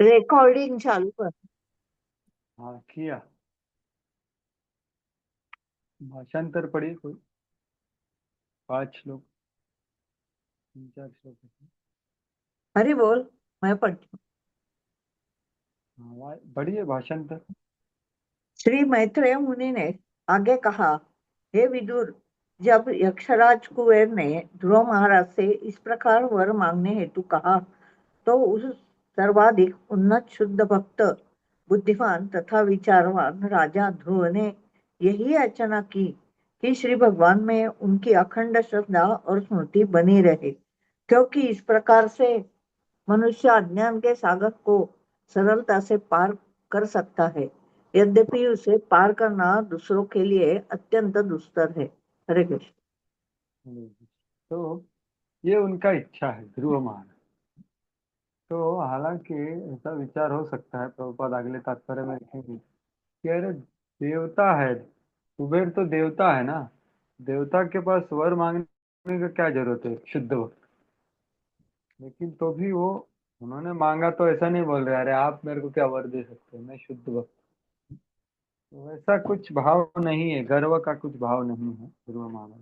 Recording चालू कर. हाँ किया। भाषांतर पढ़िए कोई, 5 श्लोक, 3 4 श्लोक है। अरे बोल. मैं पढ़ती हूँ. हाँ बढ़िए भाषांतर। श्री मैत्रेय मुनि ने आगे कहा, हे विदुर, जब यक्षराज कुबेर ने ध्रुव महाराज से इस प्रकार वर मांगने हेतु कहा, तो उस सर्वाधिक उन्नत शुद्ध भक्त, बुद्धिमान तथा विचारवान राजा ध्रुव ने यही याचना की कि श्री भगवान में उनकी अखंड श्रद्धा और स्मृति बनी रहे, क्योंकि इस प्रकार से मनुष्य अज्ञान के सागर को सरलता से पार कर सकता है, यद्यपि उसे पार करना दूसरों के लिए अत्यंत दुस्तर है. हरे कृष्ण. तो ये उनका इच्छा है ध्रुव महाराज। तो हालांकि ऐसा विचार हो सकता है, प्रभुपाद अगले तात्पर्य में लिखेंगे कि अरे देवता है, कुबेर तो देवता है ना, देवता के पास वर मांगने का क्या जरूरत है शुद्ध भक्त। लेकिन तो भी वो, उन्होंने मांगा तो ऐसा नहीं बोल रहे अरे आप मेरे को क्या वर दे सकते हो, मैं शुद्ध भक्त। तो ऐसा कुछ भाव नहीं है, गर्व का कुछ भाव नहीं है ध्रुव महाराज।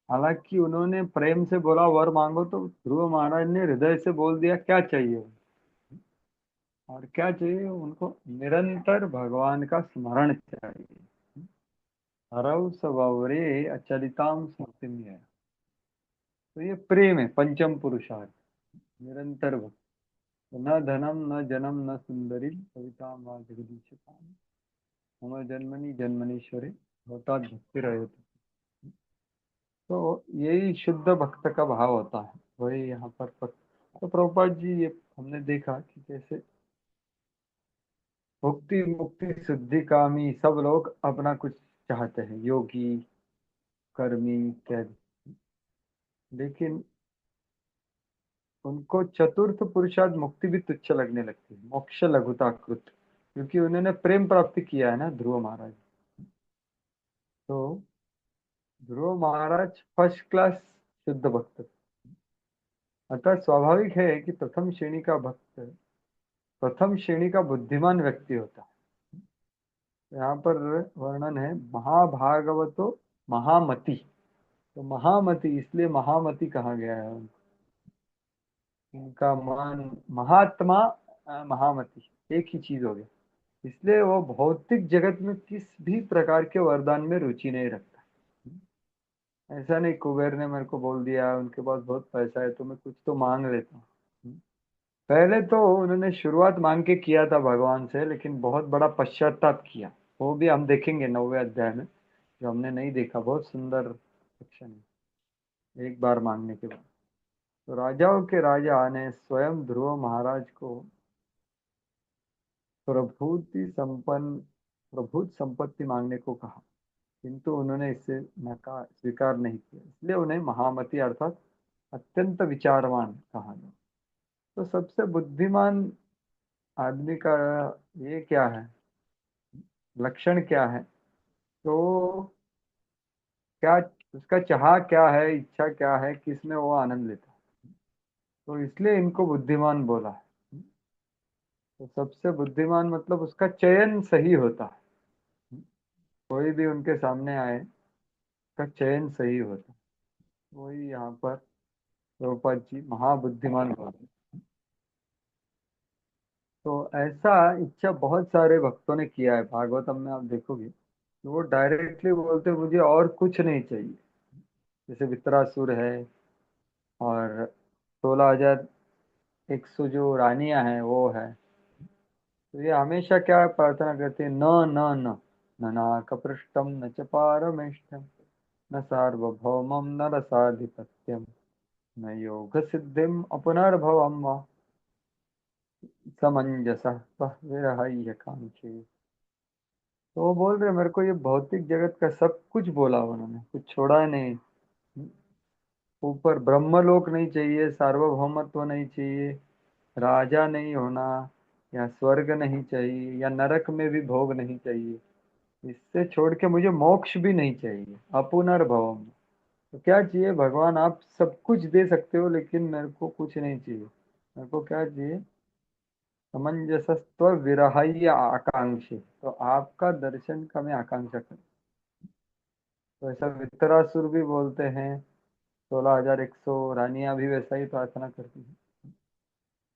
हालांकि उन्होंने प्रेम से बोला वर मांगो, तो ध्रुव महाराज ने हृदय से बोल दिया क्या चाहिए। और क्या चाहिए उनको, निरंतर भगवान का स्मरण चाहिए। हरऊ सवरे अचलिताम स्मृति है। तो ये प्रेम है, पंचम पुरुषार्थ, निरंतर भक्ति। तो न धनम न जनम न सुंदरी कविता वा जगदीश मम जन्मनि जन्मनीश्वरे होता भक्ति रहे। तो यही शुद्ध भक्त का भाव होता है, वही यहाँ पर। तो प्रभुपाद जी ये हमने देखा कि कैसे मुक्ति मुक्ति सिद्धि कामी सब लोग अपना कुछ चाहते हैं, योगी कर्मी इत्यादि। लेकिन उनको चतुर्थ पुरुषार्थ मुक्ति भी तुच्छ लगने लगती है, मोक्ष लघुता कृत, क्योंकि उन्होंने प्रेम प्राप्ति किया है ना ध्रुव महाराज। तो ध्रुव महाराज फर्स्ट क्लास शुद्ध भक्त, अतः स्वाभाविक है कि प्रथम श्रेणी का भक्त प्रथम श्रेणी का बुद्धिमान व्यक्ति होता है। यहाँ पर वर्णन है महाभागवतो महामति। तो महामति इसलिए महामति कहा गया है उनको। उनका मान महात्मा, महामति एक ही चीज हो गया। इसलिए वो भौतिक जगत में किस भी प्रकार के वरदान में रुचि नहीं रखता। ऐसा नहीं कुबेर ने मेरे को बोल दिया उनके पास बहुत पैसा है तो मैं कुछ तो मांग लेता हूँ। पहले तो उन्होंने शुरुआत मांग के किया था भगवान से, लेकिन बहुत बड़ा पश्चाताप किया। वो भी हम देखेंगे 9वें अध्याय में, जो हमने नहीं देखा, बहुत सुंदर सेक्शन है एक बार मांगने के बाद। तो राजाओं के राजा ने स्वयं ध्रुव महाराज को प्रभुति संपन्न प्रभुत संपत्ति मांगने को कहा, किंतु उन्होंने इसे नकार स्वीकार नहीं किया, इसलिए उन्हें महामती अर्थात अत्यंत विचारवान कहा गया। तो सबसे बुद्धिमान आदमी का ये क्या है, लक्षण क्या है, तो क्या उसका चाह क्या है, इच्छा क्या है, किसमें वो आनंद लेता है। तो इसलिए इनको बुद्धिमान बोला है। तो सबसे बुद्धिमान मतलब उसका चयन सही होता है, कोई भी उनके सामने आए उसका चयन सही होता है। वही यहाँ पर द्रौपद जी महाबुद्धिमान बोले। तो ऐसा इच्छा बहुत सारे भक्तों ने किया है, भागवतम में आप देखोगे तो वो डायरेक्टली बोलते मुझे और कुछ नहीं चाहिए। जैसे वित्रासुर है, और 16,100 जो रानियां हैं वो है। तो ये हमेशा क्या प्रार्थना करते हैं, न न न न नाकपृष्ठम न च पारमेष्ठम न सार्वभौमम न रसाधिपत्यम न योग सिद्धिम अपनर्भवम वा समंजस विरहय कांक्षे। तो वो बोल रहे मेरे को ये भौतिक जगत का सब कुछ बोला उन्होंने, कुछ छोड़ा नहीं। ऊपर ब्रह्मलोक नहीं चाहिए, सार्वभौमत्व नहीं चाहिए, राजा नहीं होना, या स्वर्ग नहीं चाहिए, या नरक में भी भोग नहीं चाहिए। इससे छोड़ के मुझे मोक्ष भी नहीं चाहिए, अपुनर्भवम। तो क्या चाहिए भगवान, आप सब कुछ दे सकते हो लेकिन मेरे को कुछ नहीं चाहिए। मेरे को क्या चाहिए, समंजसस्व विरहय आकांक्षी, तो आपका दर्शन का मैं आकांक्षा कर। तो ऐसा वितरासुर भी बोलते हैं, 16,100 रानियां भी वैसा ही प्रार्थना करती है।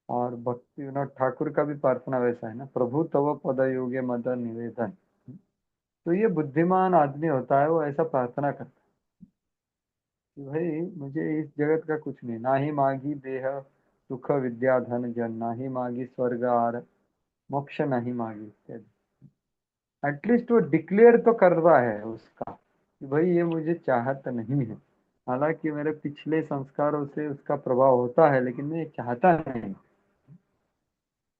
और भक्ति विनोद ठाकुर का भी प्रार्थना वैसा है ना, प्रभु तव पद योगे मद निवेदन। तो ये बुद्धिमान आदमी होता है, वो ऐसा प्रार्थना करता है कि भाई मुझे इस जगत का कुछ नहीं, ना ही मांगी देह सुख विद्या धन जन, ना ही मांगी स्वर्ग आर मोक्ष नहीं मांगी इत्यादि। एटलीस्ट वो डिक्लेयर तो कर रहा है उसका कि भाई ये मुझे चाहत नहीं है। हालांकि मेरे पिछले संस्कारों से उसका प्रभाव होता है, लेकिन मैं चाहता नहीं।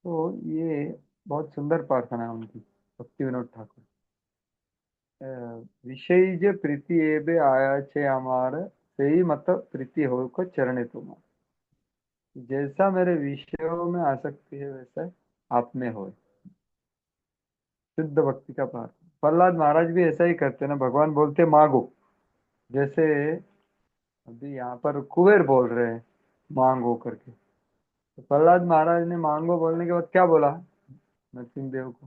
तो ये बहुत सुंदर प्रार्थना है उनकी, भक्ति विनोद ठाकुर। विषय जे प्रीति एबे आया छे हमार, सही मत प्रीति हो को चरणे तुम्हार। जैसा मेरे विषयों में आसक्ति है वैसा आप में हो। शुद्ध भक्ति का प्रार्थना। प्रहलाद महाराज भी ऐसा ही करते हैं ना, भगवान बोलते मांगो। जैसे अभी यहाँ पर कुबेर बोल रहे हैं मांगो करके, तो प्रहलाद महाराज ने मांगो बोलने के बाद क्या बोला नरसिंह देव को?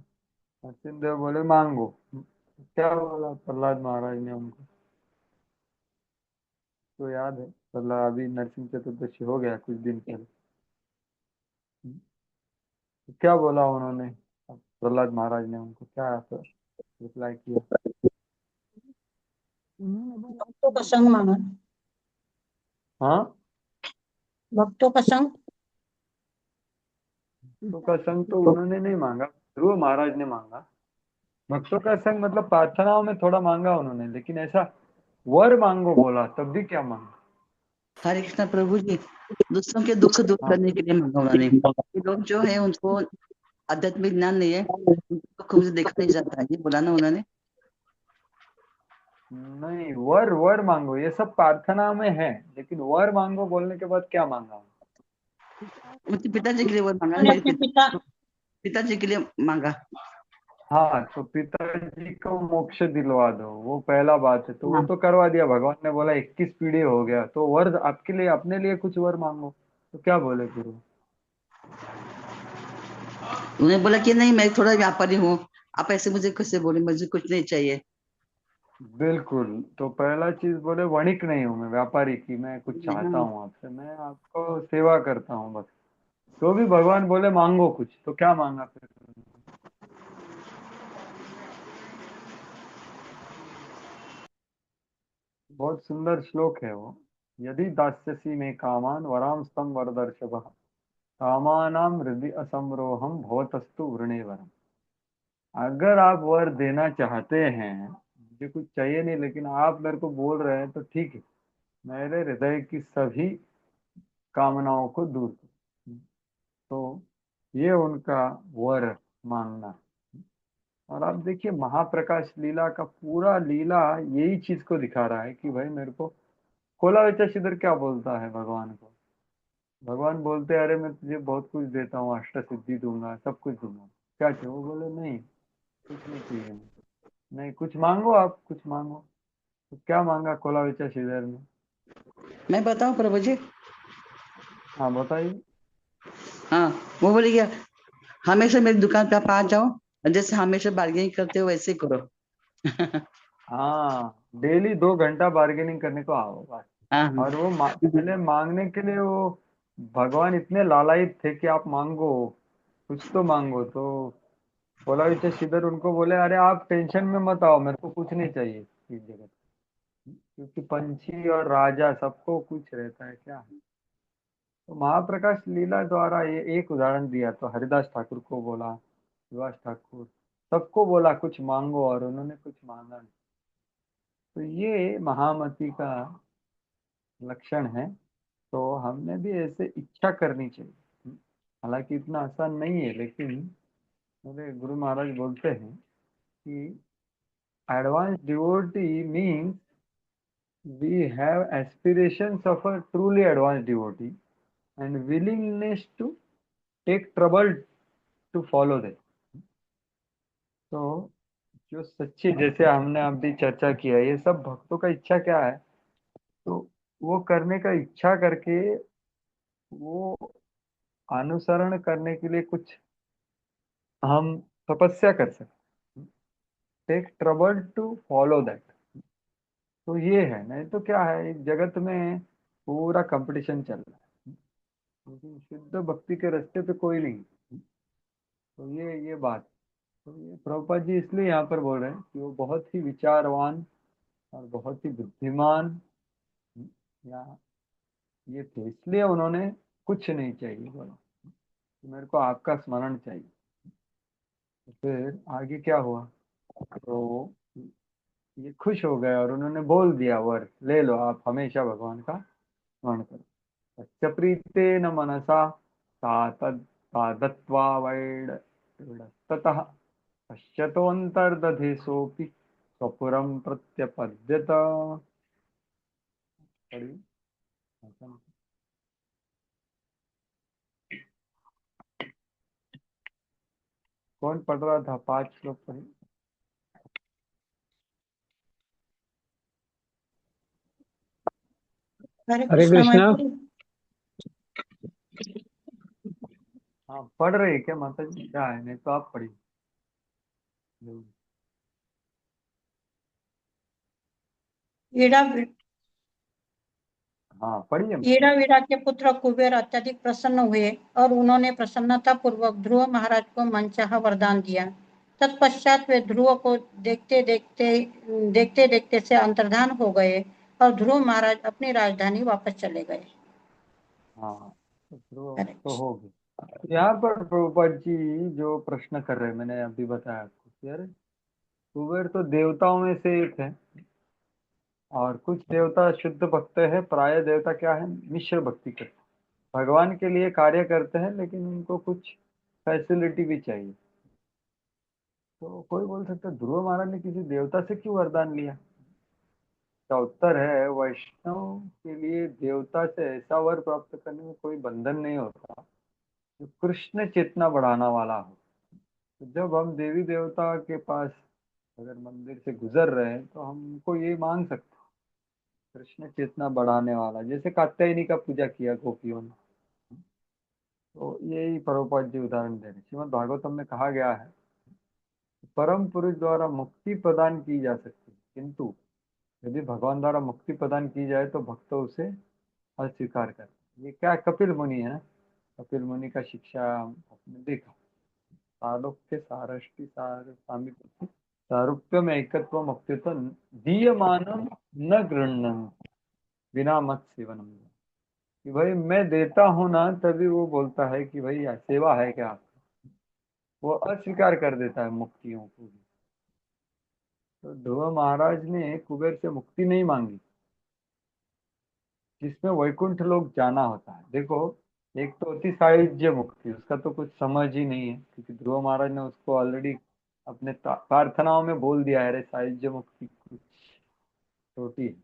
नरसिंह देव बोले मांगो। क्या बोला प्रहलाद महाराज ने उनको? तो याद है, प्रहलाद अभी नरसिंह चतुर्दशी हो गया कुछ दिन पहले। तो क्या बोला उन्होंने? प्रहलाद महाराज ने उनको क्या रिप्लाई किया? उन्होंने बोला भक्तों का संग मांगा। हाँ, भक्तों का संग। भक्तों का संग तो उन्होंने नहीं मांगा, ध्रुव महाराज ने मांगा। भक्तों का संग मतलब प्रार्थनाओं में थोड़ा मांगा उन्होंने, लेकिन ऐसा वर मांगो बोला तब भी क्या मांगा? हरे कृष्ण प्रभु जी, दूसरों के दुख दूर हाँ, करने के लिए मांगा उन्होंने। ये लोग जो है उनको आध्यात्मिक ज्ञान नहीं है, उनको दुख मुझे देखा नहीं जाता है, ये बोला ना उन्होंने। नहीं, वर वर मांगो ये सब प्रार्थना में है, लेकिन वर मांगो बोलने के बाद क्या मांगा? मुझे पिताजी के लिए वो मांगा, मैंने मेरे अपने पिता पिताजी के लिए मांगा। हाँ, तो पिताजी को मोक्ष दिलवा दो, वो पहला बात है। तो वो हाँ, तो करवा दिया, भगवान ने बोला 21 पीढ़ी हो गया, तो वर आपके लिए अपने लिए कुछ वर मांगो। तो क्या बोले गुरु? उन्होंने बोला कि नहीं मैं थोड़ा व्यापारी हूँ, आप ऐसे मुझे कैसे बोले, मुझे कुछ नहीं चाहिए। बिल्कुल, तो पहला चीज बोले वणिक नहीं हूँ मैं, व्यापारी की मैं कुछ चाहता हाँ, हूँ आपसे, मैं आपको सेवा करता हूँ बस। तो भी भगवान बोले मांगो कुछ, तो क्या मांगा फिर? बहुत सुंदर श्लोक है वो। यदि दास्यसि में कामान वराम स्तम वरदर्शभ, कामानाम हृदय असमरोहम भवतस्तु वृणे वरम। अगर आप वर देना चाहते हैं, मुझे कुछ चाहिए नहीं, लेकिन आप मेरे को बोल रहे हैं, तो ठीक है, मेरे हृदय की सभी कामनाओं को दूर करो। तो ये उनका वर मांगना। और आप देखिए महाप्रकाश लीला का पूरा लीला यही चीज को दिखा रहा है कि भाई मेरे को खोला हुआ श्रीधर क्या बोलता है भगवान को? भगवान बोलते हैं अरे मैं तुझे बहुत कुछ देता हूँ, अष्ट सिद्धि दूंगा, सब कुछ दूंगा, क्या चाहिए? वो बोले नहीं, कुछ नहीं चाहिए मुझे। नहीं, कुछ मांगो, आप कुछ मांगो। तो क्या मांगा खोला हुआ श्रीधर ने? मैं बताऊं प्रभु जी। हाँ बताइए। हाँ, वो बोले क्या, हमेशा मेरी दुकान पे आप आ जाओ, और जैसे हमेशा बार्गेनिंग करते हो वैसे ही करो। हाँ, डेली 2 घंटा बार्गेनिंग करने को आओ बस। हाँ हाँ। और वो पहले मांगने के लिए वो भगवान इतने लालायित थे कि आप मांगो, कुछ तो मांगो। तो बोला श्रीधर उनको बोले अरे आप टेंशन में मत आओ, मेरे को कुछ नहीं चाहिए इस जगत, क्योंकि पंछी और राजा सबको कुछ रहता है क्या। तो महाप्रकाश लीला द्वारा ये एक उदाहरण दिया, तो हरिदास ठाकुर को बोला, सुभाष ठाकुर, सबको बोला कुछ मांगो, और उन्होंने कुछ मांगा नहीं। तो ये महामति का लक्षण है। तो हमने भी ऐसे इच्छा करनी चाहिए। हालांकि इतना आसान नहीं है, लेकिन मेरे गुरु महाराज बोलते हैं कि advance devotee means we have aspirations of a truly advanced devotee and willingness to take trouble to follow them। तो जो सच्चे, जैसे हमने अभी चर्चा किया, ये सब भक्तों का इच्छा क्या है? तो वो करने का इच्छा करके वो अनुसरण करने के लिए कुछ हम तपस्या कर सकते, take trouble to follow that. तो ये है, नहीं तो क्या है, इस जगत में पूरा कंपटीशन चल रहा है, लेकिन शुद्ध भक्ति के रास्ते पे कोई नहीं। तो ये बात, तो ये प्रभुपाद जी इसलिए यहाँ पर बोल रहे हैं कि वो बहुत ही विचारवान और बहुत ही बुद्धिमान या ये थे, इसलिए उन्होंने कुछ नहीं चाहिए बोला कि मेरे को आपका स्मरण चाहिए। तो फिर आगे क्या हुआ, तो ये खुश हो गए और उन्होंने बोल दिया, वर ले लो, आप हमेशा भगवान का स्मरण करो। तस्य प्रीतेन मनसा सा दत्वा वैडस्ततः पश्यतोऽन्तर्दधे सोऽपि स्वपुरं प्रत्यपद्यत। पढ़िए। कौन पढ़ रहा था, 5 श्लोक पढ़िए। हरे हरे कृष्णा कृष्णा। माता। हाँ, पढ़ रहे हैं क्या माता जी, क्या है, नहीं तो आप पढ़िए। ईड़ा हाँ पढ़िए। ईड़ा वीरा के पुत्र कुबेर अत्यधिक प्रसन्न हुए और उन्होंने प्रसन्नता पूर्वक ध्रुव महाराज को मनचाहा वरदान दिया। तत्पश्चात वे ध्रुव को देखते देखते से अंतर्धान हो गए और ध्रुव महाराज अपनी राजधानी वापस चले गए। हाँ, तो शुरू हरे तो कृष्ण। होगी। यहाँ पर प्रभुपाद जी जो प्रश्न कर रहे हैं, मैंने अभी बताया आपको कि अरे कुबेर तो देवताओं में से एक है, और कुछ देवता शुद्ध भक्त है, प्राय देवता क्या है, मिश्र भक्ति करते हैं, भगवान के लिए कार्य करते हैं, लेकिन उनको कुछ फैसिलिटी भी चाहिए। तो कोई बोल सकता है ध्रुव महाराज ने किसी देवता से क्यों वरदान लिया। का उत्तर है, वैष्णव के लिए देवता से ऐसा वर प्राप्त करने में कोई बंधन नहीं होता जो कृष्ण चेतना बढ़ाना वाला हो। तो जब हम देवी देवता के पास अगर मंदिर से गुजर रहे हैं तो हमको ये मांग सकते हैं, कृष्ण चेतना बढ़ाने वाला, जैसे कात्यायनी का पूजा किया गोपियों ने। तो यही प्रभुपाद जी उदाहरण दे रहे हैं। श्रीमद् भागवतम में कहा गया है, परम पुरुष द्वारा मुक्ति प्रदान की जा सकती है, किंतु यदि भगवान द्वारा मुक्ति प्रदान की जाए तो भक्त उसे अस्वीकार कर। ये क्या कपिल मुनि है ना, कपिल मुनि का शिक्षा आपने देखा, सालोक्य सारष्टि सार सामिप्य सारूप्यम एकत्व मुक्तित दीयमानम न गृह्णन बिना मत सेवनम। कि भाई मैं देता हूं ना, तभी वो बोलता है कि भाई सेवा है क्या, वो अस्वीकार कर देता है मुक्तियों को भी। तो ध्रुव महाराज ने कुबेर से मुक्ति नहीं मांगी, जिसमें वैकुंठ लोग जाना होता है। देखो, एक तो होती सायुज्य मुक्ति, उसका तो कुछ समझ ही नहीं है, क्योंकि ध्रुव महाराज ने उसको ऑलरेडी अपने प्रार्थनाओं में बोल दिया है, अरे सायुज्य मुक्ति कुछ छोटी है।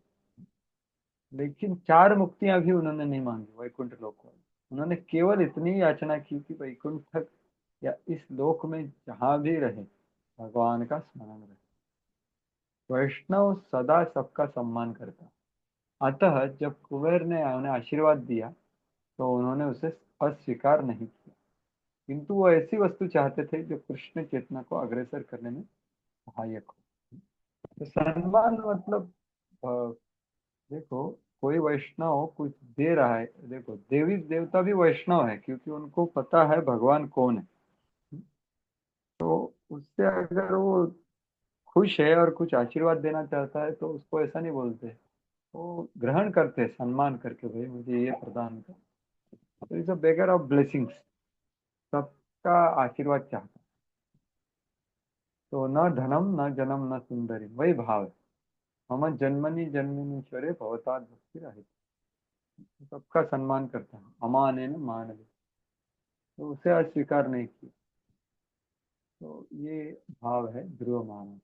लेकिन 4 मुक्तियां भी उन्होंने नहीं मांगी वैकुंठ लोक को। उन्होंने केवल इतनी याचना की कि वैकुंठ या इस लोक में जहां भी रहे भगवान का स्मरण रहे। वैष्णव सदा सबका सम्मान करता। अतः जब कुबेर ने उन्हें आशीर्वाद दिया तो उन्होंने उसे अस्वीकार नहीं किया, किंतु वो ऐसी वस्तु चाहते थे जो कृष्ण चेतना को अग्रसर करने में सहायक हो। तो सम्मान मतलब देखो, कोई वैष्णव कुछ दे रहा है, देखो देवी देवता भी वैष्णव है, क्योंकि उनको पता है भगवान कौन है। तो उससे अगर वो खुश है और कुछ आशीर्वाद देना चाहता है तो उसको ऐसा नहीं बोलते, वो ग्रहण करते हैं सम्मान करके, भाई मुझे ये प्रदान कर। तो is a beggar of blessings, सबका आशीर्वाद चाहता है। तो न धनम न जनम न सुंदरी, वही भाव है, हम जन्मनि जन्मनीश्वरे भवता भक्ति रहे। सबका सम्मान करता है, अमाने न मान ले, तो उसे अस्वीकार नहीं किया। तो ये भाव है ध्रुव महाराज।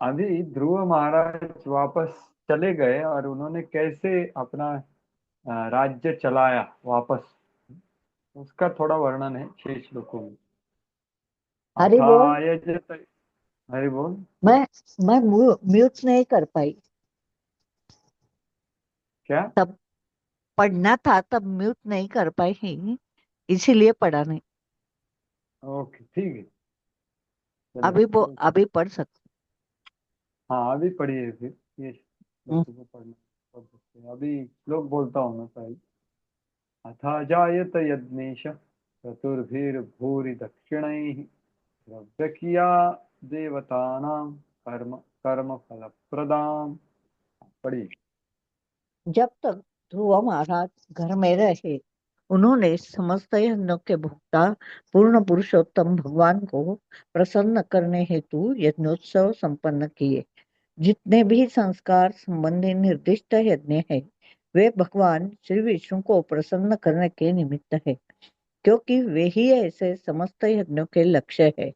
अभी ध्रुव महाराज वापस चले गए और उन्होंने कैसे अपना राज्य चलाया वापस, उसका थोड़ा वर्णन है 6 श्लोकों में। हरि बोल। अथाय जत, हरि बोल। मैं मैं म्यूट नहीं कर पाई, क्या? तब पढ़ना था तब म्यूट नहीं कर पाई, इसीलिए पढ़ा नहीं। ओके ठीक है, अभी चलेगा कोई। अभी पढ़ सकते। हाँ अभी पढ़िए फिर ये हम्म, श्लोकों को पढ़ना पढ़ सकते हैं। अभी श्लोक बोलता हूँ मैं पहले। अथा जायत यज्ञेश चतुर्भिर्भूरि दक्षिणैः द्रव्यकिया देवतानां कर्म कर्म फलप्रदाम्। पढ़िए। जब तक ध्रुव महाराज घर में रहे, उन्होंने समस्त यज्ञों के भोक्ता पूर्ण पुरुषोत्तम भगवान को प्रसन्न करने हेतु यज्ञोत्सव संपन्न किए। जितने भी संस्कार संबंधी निर्दिष्ट यज्ञ है, वे भगवान श्री विष्णु को प्रसन्न करने के निमित्त है, क्योंकि वे ही ऐसे समस्त यज्ञों के लक्ष्य है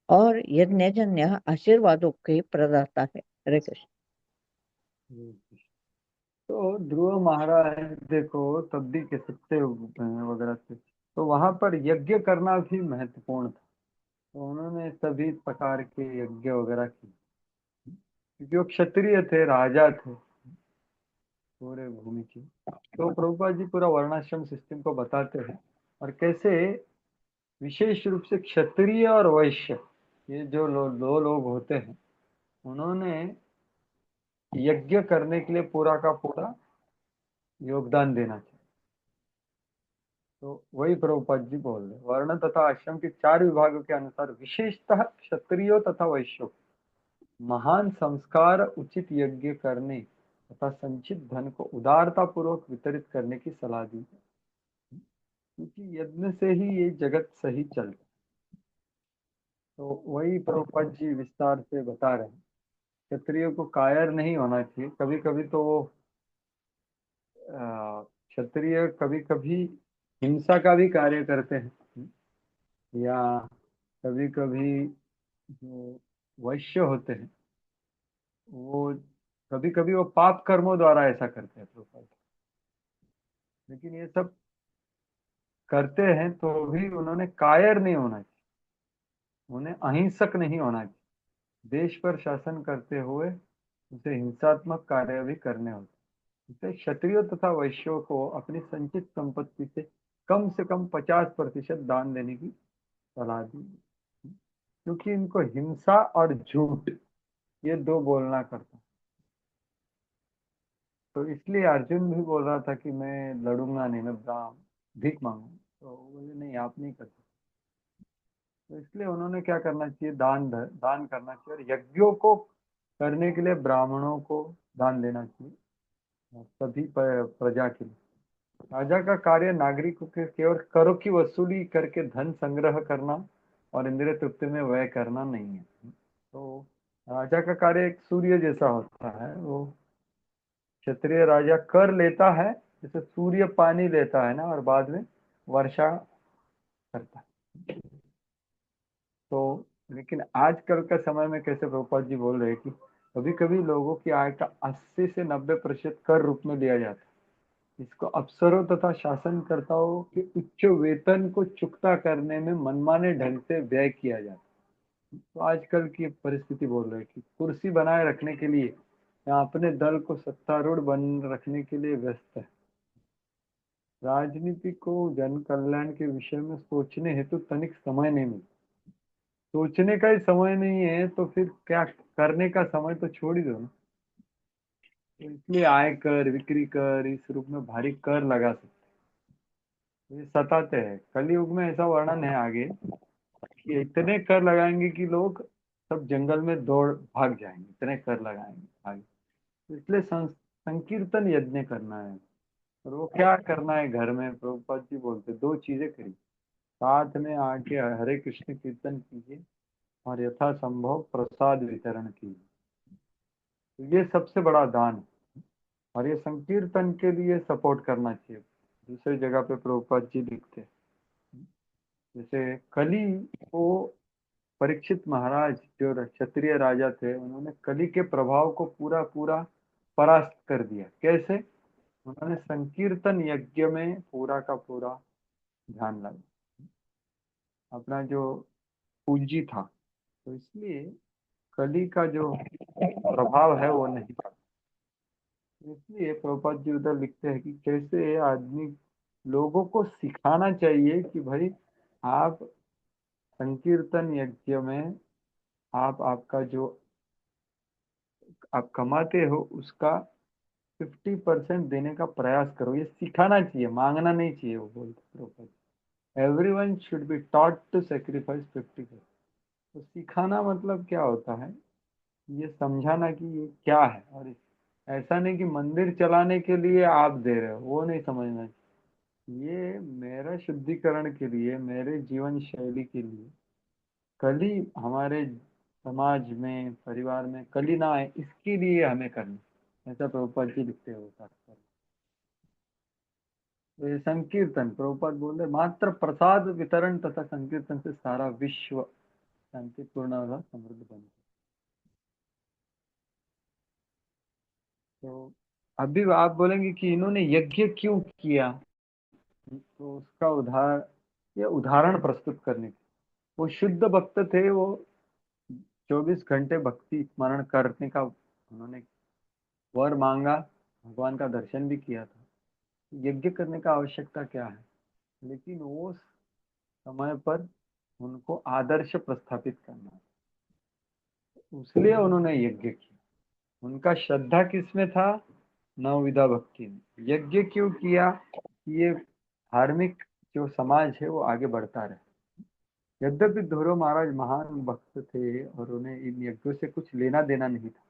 और यज्ञजन्य आशीर्वादों के प्रदाता है। हरे कृष्ण। तो ध्रुव महाराज देखो तब भी के सत्य वगैरह थे, तो वहां पर यज्ञ करना भी महत्वपूर्ण था। तो उन्होंने सभी प्रकार के यज्ञ वगैरह किए, क्योंकि वो क्षत्रिय थे, राजा थे पूरे भूमि के। तो प्रभुपाद जी पूरा वर्णाश्रम सिस्टम को बताते हैं, और कैसे विशेष रूप से क्षत्रिय और वैश्य, ये जो दो लोग होते हैं, उन्होंने यज्ञ करने के लिए पूरा का पूरा योगदान देना चाहिए। तो वही प्रभुपाद जी बोल रहे, वर्ण तथा आश्रम के 4 विभागों के अनुसार विशेषतः क्षत्रियो तथा वैश्यों महान संस्कार उचित यज्ञ करने तथा संचित धन को उदारता पूर्वक वितरित करने की सलाह दी है, क्योंकि यज्ञ से ही ये जगत सही चलता। तो वही प्रभुपाद जी विस्तार से बता रहे हैं, क्षत्रियो को कायर नहीं होना चाहिए। कभी कभी तो वो क्षत्रिय कभी कभी हिंसा का भी कार्य करते हैं, या कभी कभी जो वैश्य होते हैं वो कभी कभी वो पाप कर्मों द्वारा ऐसा करते हैं प्रभुपाद। लेकिन ये सब करते हैं तो भी उन्होंने कायर नहीं होना चाहिए, उन्हें अहिंसक नहीं होना चाहिए। देश पर शासन करते हुए उसे हिंसात्मक कार्य भी करने होते। इसलिए क्षत्रियों तथा वैश्यों को अपनी संचित संपत्ति से कम 50% दान देने की सलाह दी, क्योंकि इनको हिंसा और झूठ ये दो बोलना करता। तो इसलिए अर्जुन भी बोल रहा था कि मैं लड़ूंगा नहीं, मैं भीख मांगू। तो बोले नहीं, आप नहीं कर सकते। तो इसलिए उन्होंने क्या करना चाहिए, दान करना चाहिए, और यज्ञों को करने के लिए ब्राह्मणों को दान देना चाहिए, और सभी प्रजा के लिए। राजा का कार्य नागरिकों के केवल करों की वसूली करके धन संग्रह करना और इंद्रिय तृप्ति में व्यय करना नहीं है। तो राजा का कार्य एक सूर्य जैसा होता है। वो क्षत्रिय राजा कर लेता है, जैसे सूर्य पानी लेता है ना, और बाद में वर्षा करता है। तो लेकिन आजकल का समय में कैसे प्रभुपाद जी बोल रहे हैं कि कभी कभी लोगों की आय का 80 से 90% कर रूप में लिया जाता है। इसको अफसरों तथा शासनकर्ताओं के उच्च वेतन को चुकता करने में मनमाने ढंग से व्यय किया जाता है। तो आजकल की परिस्थिति बोल रहे हैं कि कुर्सी बनाए रखने के लिए या अपने दल को सत्तारूढ़ बन रखने के लिए व्यस्त है। राजनीति को जन कल्याण के विषय में सोचने हेतु तनिक समय नहीं मिलता। सोचने का ही समय नहीं है तो फिर क्या करने का समय तो छोड़ ही दो ना। तो इसलिए आयकर बिक्री कर इस रूप में भारी कर लगा सकते हैं। ये सताते हैं। कलयुग में ऐसा वर्णन है आगे कि इतने कर लगाएंगे कि लोग सब जंगल में दौड़ भाग जाएंगे, इतने कर लगाएंगे आगे। तो इसलिए संकीर्तन यज्ञ करना है। और वो क्या करना है, घर में प्रभुपाद जी बोलते 2 चीजें करिए। साथ में आके हरे कृष्ण कीर्तन कीजिए और यथासंभव प्रसाद वितरण कीजिए। तो ये सबसे बड़ा दान है, और ये संकीर्तन के लिए सपोर्ट करना चाहिए। दूसरी जगह पे प्रभुपाद जी लिखते हैं, जैसे कली को परीक्षित महाराज जो क्षत्रिय राजा थे, उन्होंने कली के प्रभाव को पूरा पूरा परास्त कर दिया। कैसे? उन्होंने संकीर्तन यज्ञ में पूरा का पूरा ध्यान लगा, अपना जो पूंजी था। तो इसलिए कली का जो प्रभाव है वो नहीं पड़ा। इसलिए प्रभुपाद जी उधर लिखते हैं कि कैसे आदमी लोगों को सिखाना चाहिए कि भाई आप संकीर्तन यज्ञ में आपका जो आप कमाते हो उसका 50% देने का प्रयास करो। ये सिखाना चाहिए, मांगना नहीं चाहिए। वो बोलते everyone should be taught to sacrifice 50%। तो सिखाना मतलब क्या होता है, ये समझाना कि ये क्या है। और ऐसा नहीं कि मंदिर चलाने के लिए आप दे रहे हो, वो नहीं समझना चाहिए। ये मेरा शुद्धिकरण के लिए, मेरे जीवन शैली के लिए, कल ही हमारे समाज में, परिवार में कल ही ना आए, इसके लिए हमें करना। ऐसा प्रभुपाद जी लिखते हो तात्पर्य। तो ये संकीर्तन, प्रभुपाद बोल रहे मात्र प्रसाद वितरण तथा संकीर्तन से सारा विश्व शांतिपूर्ण और समृद्ध बने। तो अभी आप बोलेंगे कि इन्होंने यज्ञ क्यों किया, तो उसका उदाहरण प्रस्तुत करने की। वो शुद्ध भक्त थे, वो 24 घंटे भक्ति स्मरण करने का उन्होंने वर मांगा, भगवान का दर्शन भी किया था। यज्ञ करने का आवश्यकता क्या है, लेकिन वो समय पर उनको आदर्श प्रस्थापित करना, इसलिए उन्होंने यज्ञ किया। उनका श्रद्धा किसमें था, नवविधा भक्ति में। यज्ञ क्यों किया, ये धार्मिक जो समाज है वो आगे बढ़ता रहे। यद्यपि ध्रुव महाराज महान भक्त थे और उन्हें इन यज्ञों से कुछ लेना देना नहीं था,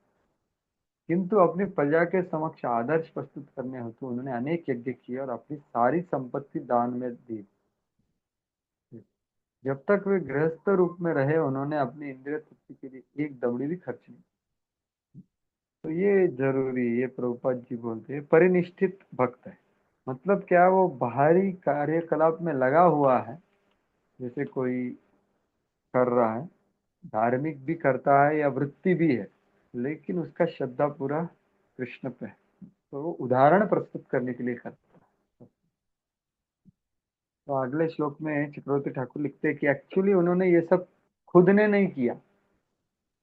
किंतु अपनी प्रजा के समक्ष आदर्श प्रस्तुत करने हेतु उन्होंने अनेक यज्ञ किए और अपनी सारी संपत्ति दान में दी। जब तक वे गृहस्थ रूप में रहे, उन्होंने अपनी इंद्रिय तृप्ति के लिए एक दमड़ी भी खर्च नहीं। तो ये जरूरी, ये प्रभुपाद जी बोलते हैं परिनिष्ठित भक्त है। मतलब क्या, वो बाहरी कार्यकलाप में लगा हुआ है, जैसे कोई कर रहा है, धार्मिक भी करता है या वृत्ति भी है, लेकिन उसका श्रद्धा पूरा कृष्ण पे है। तो वो उदाहरण प्रस्तुत करने के लिए करता है। तो अगले श्लोक में चक्रवर्ती ठाकुर लिखते हैं कि एक्चुअली उन्होंने ये सब खुद ने नहीं किया,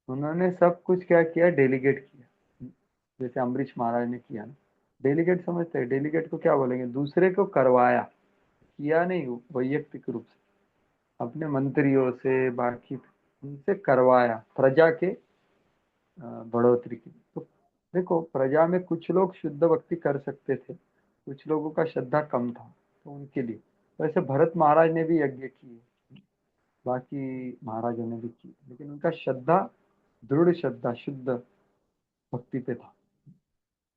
उन्होंने सब कुछ क्या किया, डेलीगेट किया। जैसे अम्बरीश महाराज ने किया ना, डेलीगेट समझते हैं, डेलीगेट को क्या बोलेंगे, दूसरे को करवाया, किया नहीं वैयक्तिक रूप से, अपने मंत्रियों से, बाकी उनसे करवाया प्रजा के बढ़ोतरी की। तो देखो, प्रजा में कुछ लोग शुद्ध भक्ति कर सकते थे, कुछ लोगों का श्रद्धा कम था, तो उनके लिए वैसे भरत महाराज ने भी यज्ञ किए, बाकी महाराजों ने भी की, लेकिन उनका श्रद्धा, दृढ़ श्रद्धा, शुद्ध भक्ति पे था।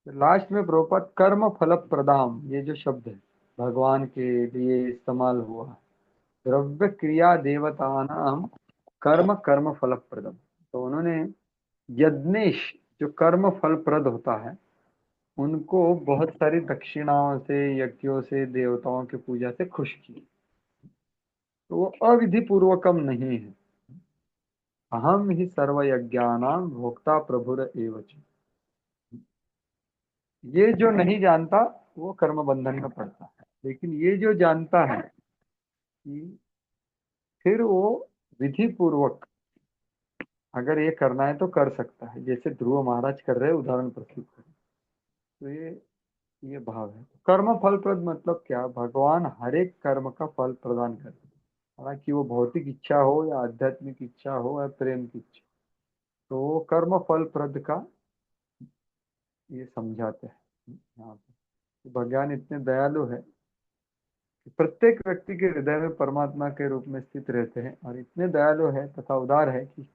तो लास्ट में प्रभुपाद कर्म फल प्रदाम, ये जो शब्द है भगवान के लिए इस्तेमाल हुआ है, द्रव्य क्रिया देवतानाम कर्म कर्म फल प्रदम। तो उन्होंने यज्ञेश, जो कर्म फल प्रद होता है, उनको बहुत सारी दक्षिणाओं से, यज्ञों से, देवताओं की पूजा से खुश किया। तो वो अविधि पूर्वकम नहीं है। अहम ही सर्व यज्ञानाम भोक्ता प्रभुर एवच। ये जो नहीं जानता वो कर्म बंधन में पड़ता है, लेकिन ये जो जानता है कि फिर वो विधि पूर्वक अगर ये करना है तो कर सकता है, जैसे ध्रुव महाराज कर रहे हैं, उदाहरण प्रस्तुत कर। तो ये भाव है। कर्म फल प्रद मतलब क्या, भगवान हर एक कर्म का फल प्रदान करते, हालांकि वो भौतिक इच्छा हो या आध्यात्मिक इच्छा हो या प्रेम की इच्छा, तो वो कर्म फल प्रद का ये समझाते हैं यहाँ पे। भगवान इतने दयालु है कि प्रत्येक व्यक्ति के हृदय में परमात्मा के रूप में स्थित रहते हैं, और इतने दयालु है तथा उदार है कि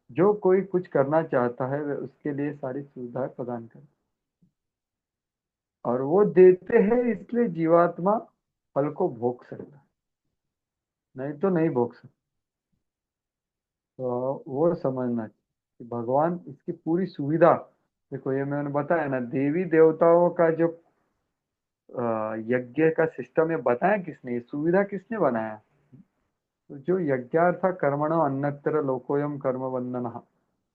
जो कोई कुछ करना चाहता है वे उसके लिए सारी सुविधाएं प्रदान करते, और वो देते हैं, इसलिए जीवात्मा फल को भोग सकता है, नहीं तो नहीं भोग सकता। तो वो समझना चाहिए कि भगवान इसकी पूरी सुविधा, देखो ये मैंने बताया ना, देवी देवताओं का जो यज्ञ का सिस्टम है बताया किसने, ये सुविधा किसने बनाया। तो जो यज्ञार्थ कर्मणो अन्यत्र लोकोयम कर्म बंधन,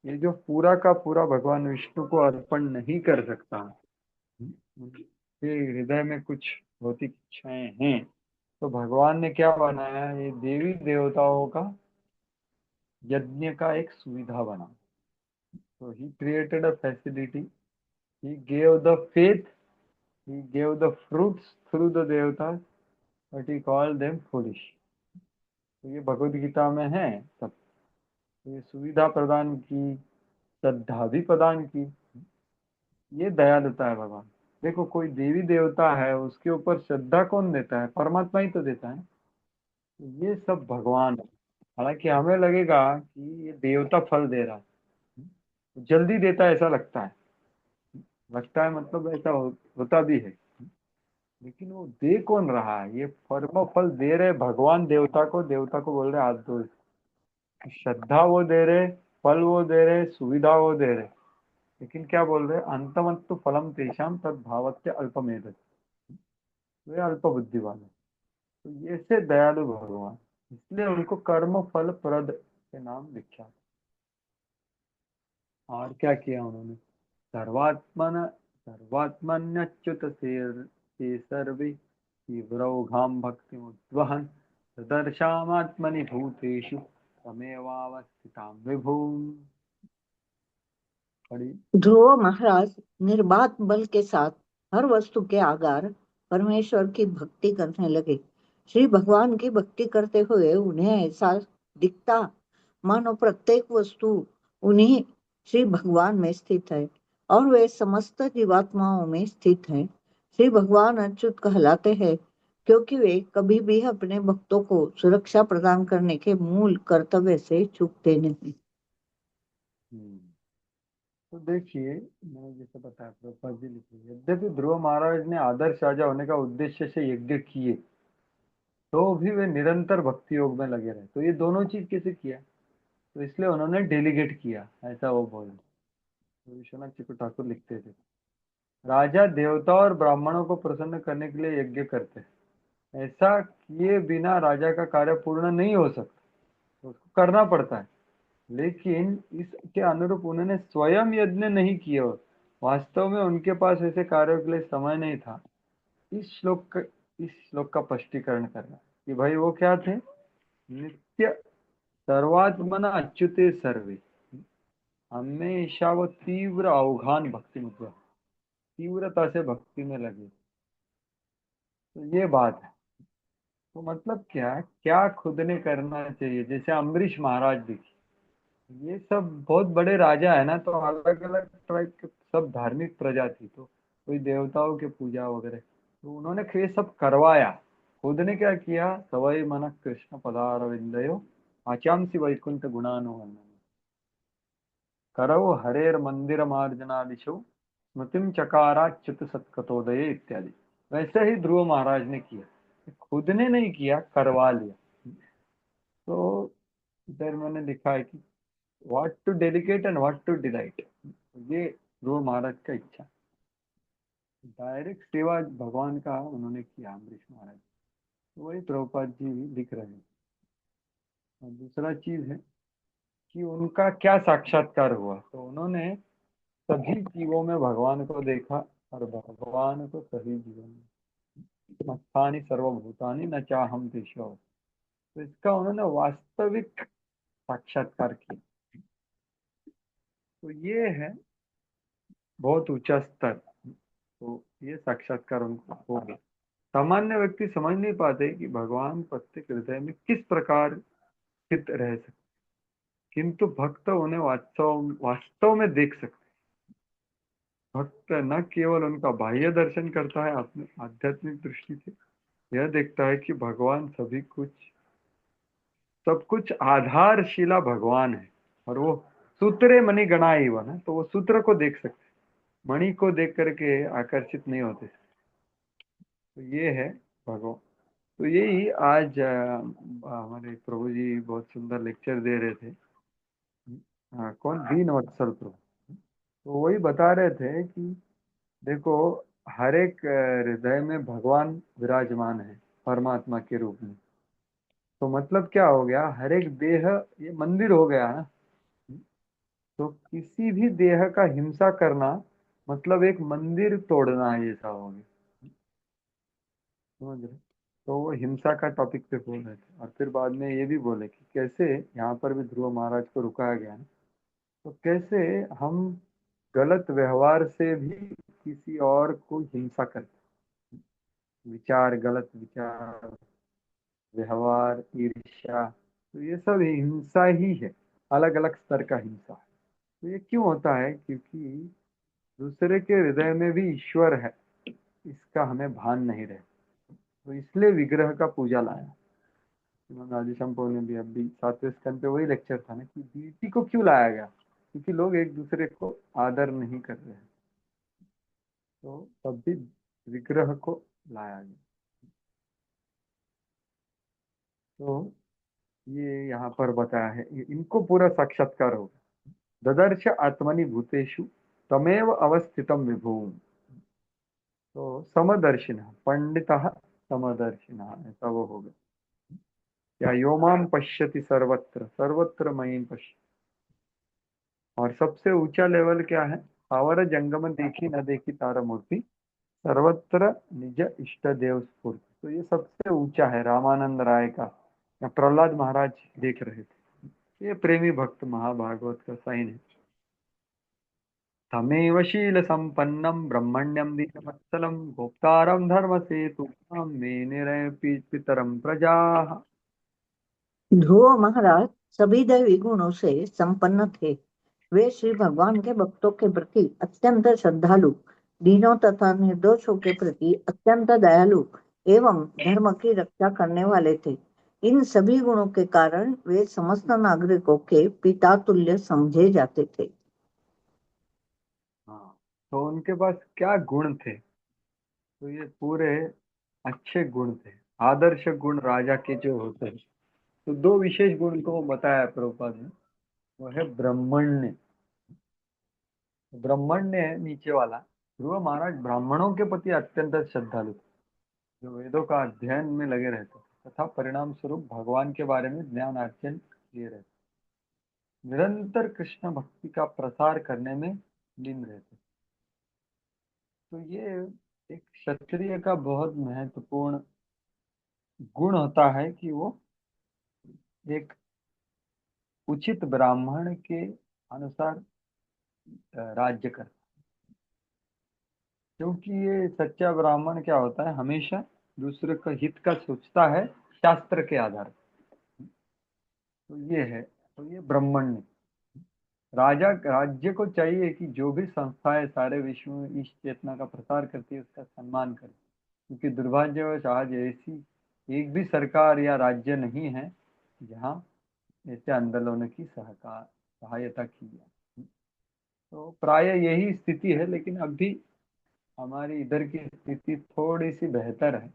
ये जो पूरा का पूरा भगवान विष्णु को अर्पण नहीं कर सकता, उनके हृदय में कुछ भौतिक इच्छाएं हैं, तो भगवान ने क्या बनाया, ये देवी देवताओं का यज्ञ का एक सुविधा बना। तो he created a facility, he gave the faith, he gave the fruits through the devata, but he called them foolish. तो ये भगवत गीता में है सब। तो ये सुविधा प्रदान की, श्रद्धा भी प्रदान की, ये दयालुता है भगवान। देखो कोई देवी देवता है, उसके ऊपर श्रद्धा कौन देता है? परमात्मा ही तो देता है। तो ये सब भगवान है। हालांकि हमें लगेगा कि ये देवता फल दे रहा है, जल्दी देता है ऐसा लगता है, मतलब ऐसा होता भी है। लेकिन वो दे कौन रहा है? ये कर्म फल दे रहे भगवान देवता को। देवता को बोल रहे हाथ धो। श्रद्धा वो दे रहे, फल वो दे रहे, सुविधा वो दे रहे। लेकिन क्या बोल रहे? अंतमत्तु फलम तेषाम तद भावत्य अल्पमेध। वे अल्प बुद्धि वाले। तो ये से दयालु भगवान, इसलिए उनको कर्म फल प्रद के नाम विख्यात। और क्या किया उन्होंने? सर्वात्मन सर्वात्मन्यच्युत से सर्वे तीव्रौघाम भक्ति उद्वहन दर्शामात्मनि भूतेषु तमेवावस्थितां विभूम। पढ़ी। ध्रुव महाराज निर्बाध बल के साथ हर वस्तु के आगार परमेश्वर की भक्ति करने लगे। श्री भगवान की भक्ति करते हुए उन्हें ऐसा दिखता मानो प्रत्येक वस्तु उन्हीं श्री भगवान में स्थित है और वे समस्त जीवात्माओं में स्थित हैं। श्री भगवान अच्युत कहलाते हैं क्योंकि वे कभी भी अपने भक्तों को सुरक्षा प्रदान करने के मूल कर्तव्य से चूकते नहीं। तो देखिए, मैंने जैसे बताया, प्रभुपाद जी लिखे, यद्यपि ध्रुव महाराज ने आदर्श राजा होने का उद्देश्य से यज्ञ किए, तो भी वे निरंतर भक्ति योग में लगे रहे। तो ये दोनों चीज कैसे किया? तो इसलिए उन्होंने डेलीगेट किया, ऐसा वो बोल। तो विश्वनाथ चिपू ठाकुर लिखते थे, राजा देवता और ब्राह्मणों को प्रसन्न करने के लिए यज्ञ करते हैं। ऐसा किए बिना राजा का कार्य पूर्ण नहीं हो सकता, तो उसको करना पड़ता है। लेकिन इसके अनुरूप उन्होंने स्वयं यज्ञ नहीं किए, और वास्तव में उनके पास ऐसे कार्यों के लिए समय नहीं था। इस श्लोक का स्पष्टीकरण करना कि भाई वो क्या थे? नित्य सर्वात्मना अच्युते सर्वे, हमेशा वो तीव्र अवघान भक्ति मुद्रा, तीव्रता से भक्ति में लगे। तो ये बात है। तो मतलब क्या क्या खुद ने करना चाहिए? जैसे अम्बरीश महाराज देखिए, ये सब बहुत बड़े राजा है ना, तो अलग अलग टाइप के सब धार्मिक प्रजा थी, तो कोई देवताओं के पूजा वगैरह, तो उन्होंने ये सब करवाया। खुद ने क्या किया? सवई मन कृष्ण पदारविंदयो आचांसी वैकुंठ गुणानुवर्णन करौ हरेर मंदिर मार्जनादिशो स्मृतिम चकाराच्युत सत्कतोदय इत्यादि। वैसे ही ध्रुव महाराज ने किया, खुद ने नहीं किया, करवा लिया। तो इधर मैंने लिखा है कि what to dedicate and what to delight, ये ध्रुव महाराज का इच्छा। डायरेक्ट सेवा भगवान का उन्होंने किया अम्बरीश महाराज। तो वही प्रभुपाद जी लिख रहे हैं। और दूसरा चीज है कि उनका क्या साक्षात्कार हुआ। तो उन्होंने सभी जीवों में भगवान को देखा, और भगवान को सभी जीवों में, मत्थानि सर्वभूतानि न चाहम देशो। तो इसका उन्होंने वास्तविक साक्षात्कार किया। तो ये है बहुत ऊंचा स्तर। तो ये साक्षात्कार उनको हो गया। सामान्य व्यक्ति समझ नहीं पाते कि भगवान प्रत्येक हृदय में किस प्रकार स्थित रह सकते, किंतु भक्त उन्हें वास्तव वास्तव में देख सकते। भक्त न केवल उनका बाह्य दर्शन करता है, अपने आध्यात्मिक दृष्टि से यह देखता है कि भगवान सभी कुछ, सब कुछ आधारशिला भगवान है। और वो सूत्रे मणि गणाई वन है, तो वो सूत्र को देख सकते, मणि को देख करके आकर्षित नहीं होते। तो ये है भगवान। तो यही आज हमारे प्रभु जी बहुत सुंदर लेक्चर दे रहे थे। कौन? दीन वत्सल प्रभु। तो वही बता रहे थे कि देखो, हर एक हृदय में भगवान विराजमान है परमात्मा के रूप में। तो मतलब क्या हो गया? हर एक देह ये मंदिर हो गया ना। तो किसी भी देह का हिंसा करना मतलब एक मंदिर तोड़ना है, ऐसा हो गया। समझ रहे? तो वो हिंसा का टॉपिक पे बोल रहे थे, और फिर बाद में ये भी बोले कि कैसे यहाँ पर भी ध्रुव महाराज को रुकाया गया ना, तो कैसे हम गलत व्यवहार से भी किसी और को हिंसा करते, विचार, गलत विचार, व्यवहार, ईर्ष्या, तो ये सब हिंसा ही है, अलग अलग स्तर का हिंसा है। तो ये क्यों होता है? क्योंकि दूसरे के हृदय में भी ईश्वर है, इसका हमें भान नहीं रहे, तो इसलिए विग्रह का पूजा लाया। राधे श्याम ने भी अभी 7वें स्कंद पे वही लेक्चर था ना कि बीटी को क्यों लाया गया, क्योंकि लोग एक दूसरे को आदर नहीं कर रहे हैं, तो तब भी विग्रह को लाया गया। तो ये यहाँ पर बताया है, इनको पूरा साक्षात्कार होगा। ददर्श आत्मनि भूतेषु तमेव अवस्थितम विभु, तो समदर्शिन पंडितः समदर्शिन, ऐसा वो होगा। या यो माम पश्यति सर्वत्र सर्वत्र मयि पश्य, और सबसे ऊंचा लेवल क्या है? पावर जंगम देखी न देखी तारा मूर्ति, सर्वत्र निज इष्ट देव स्फूर्ति। तो ये सबसे ऊंचा है रामानंद राय का, या प्रहलाद महाराज देख रहे थे। ये प्रेमी भक्त महाभागवत का साइन है। तमेव शील संपन्नम ब्रह्मण्यम दीनवत्सलम गोप्तारम धर्म सेतु मेने पितरम प्रजा। ध्रुव महाराज सभी दैवी गुणों से संपन्न थे। वे श्री भगवान के भक्तों के प्रति अत्यंत श्रद्धालु, दीनों तथा निर्दोषों के प्रति अत्यंत दयालु एवं धर्म की रक्षा करने वाले थे। इन सभी गुणों के कारण वे समस्त नागरिकों के पिता तुल्य समझे जाते थे। हाँ, तो उनके पास क्या गुण थे? तो ये पूरे अच्छे गुण थे, आदर्श गुण राजा के जो होते हैं। तो दो विशेष गुण को बताया प्रभुपाद ने, वो है ब्राह्मण्य। ब्राह्मण्य है नीचे वाला। ध्रुव महाराज ब्राह्मणों के प्रति अत्यंत श्रद्धालु थे, जो वेदों का अध्ययन में लगे रहते थे तथा परिणाम स्वरूप भगवान के बारे में ज्ञान अर्जन किए रहते, निरंतर कृष्ण भक्ति का प्रसार करने में लीन रहते। तो ये एक क्षत्रिय का बहुत महत्वपूर्ण गुण होता है कि वो एक उचित ब्राह्मण के अनुसार राज्य करता, क्योंकि ये सच्चा ब्राह्मण क्या होता है, हमेशा दूसरे का हित का सोचता है शास्त्र के आधार पर। तो ये है, तो ये ब्राह्मण्य। राजा राज्य को चाहिए कि जो भी संस्थाएं सारे विश्व में इस चेतना का प्रसार करती है उसका सम्मान करे, क्योंकि दुर्भाग्यवश आज ऐसी एक भी सरकार या राज्य नहीं है जहाँ ऐसे आंदोलनों की सहायता की जाए। तो प्राय यही स्थिति है, लेकिन अभी हमारी इधर की स्थिति थोड़ी सी बेहतर है।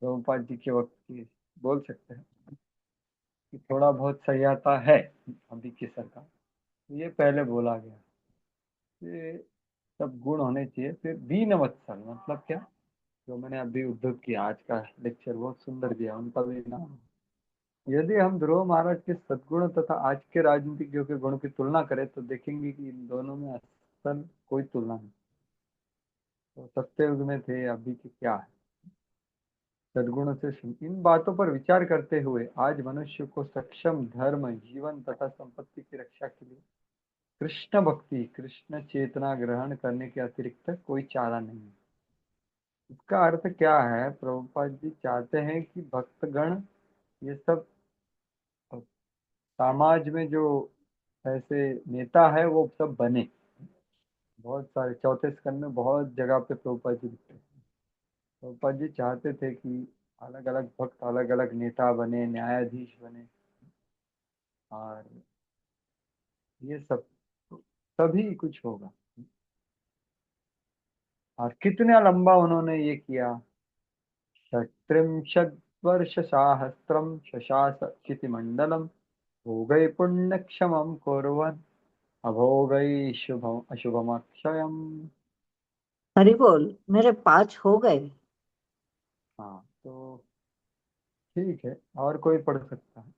प्रभुपाद जी के वक्त की बोल सकते हैं कि थोड़ा बहुत सहायता है अभी की सरकार। ये पहले बोला गया, ये सब गुण होने चाहिए। फिर दीन वत्सल मतलब क्या? जो मैंने अभी उद्धव किया आज का लेक्चर बहुत सुंदर दिया, उनका भी नाम। यदि हम ध्रुव महाराज के सद्गुण तथा आज के राजनीतिज्ञों के गुणों की तुलना करें तो देखेंगे कि इन दोनों में असल कोई तुलना नहीं। तो सत्ययुग में थे, अभी की क्या है? सद्गुणों से इन बातों पर विचार करते हुए आज मनुष्य को सक्षम धर्म, जीवन तथा संपत्ति की रक्षा के लिए कृष्ण भक्ति, कृष्ण चेतना ग्रहण करने के अतिरिक्त कोई चारा नहीं है। इसका अर्थ क्या है? प्रभुपाद जी चाहते हैं कि भक्तगण ये सब समाज में जो ऐसे नेता है वो सब बने। बहुत सारे 4थे स्कंद में बहुत जगह पे प्रभुपाद जी लिखते हैं। प्रभुपाद जी चाहते थे कि अलग अलग भक्त अलग अलग नेता बने, न्यायाधीश बने, और ये सब तभी कुछ होगा। और कितना लंबा उन्होंने ये किया, 37 वर्ष साहस्त्रम शशास चितिमंडलम भोगै पुण्यक्षमम कुर्वन् अभोगै शुभम अशुभमक्षयम। हरि बोल, मेरे 5 हो गए। हाँ, तो ठीक है, और कोई पढ़ सकता है?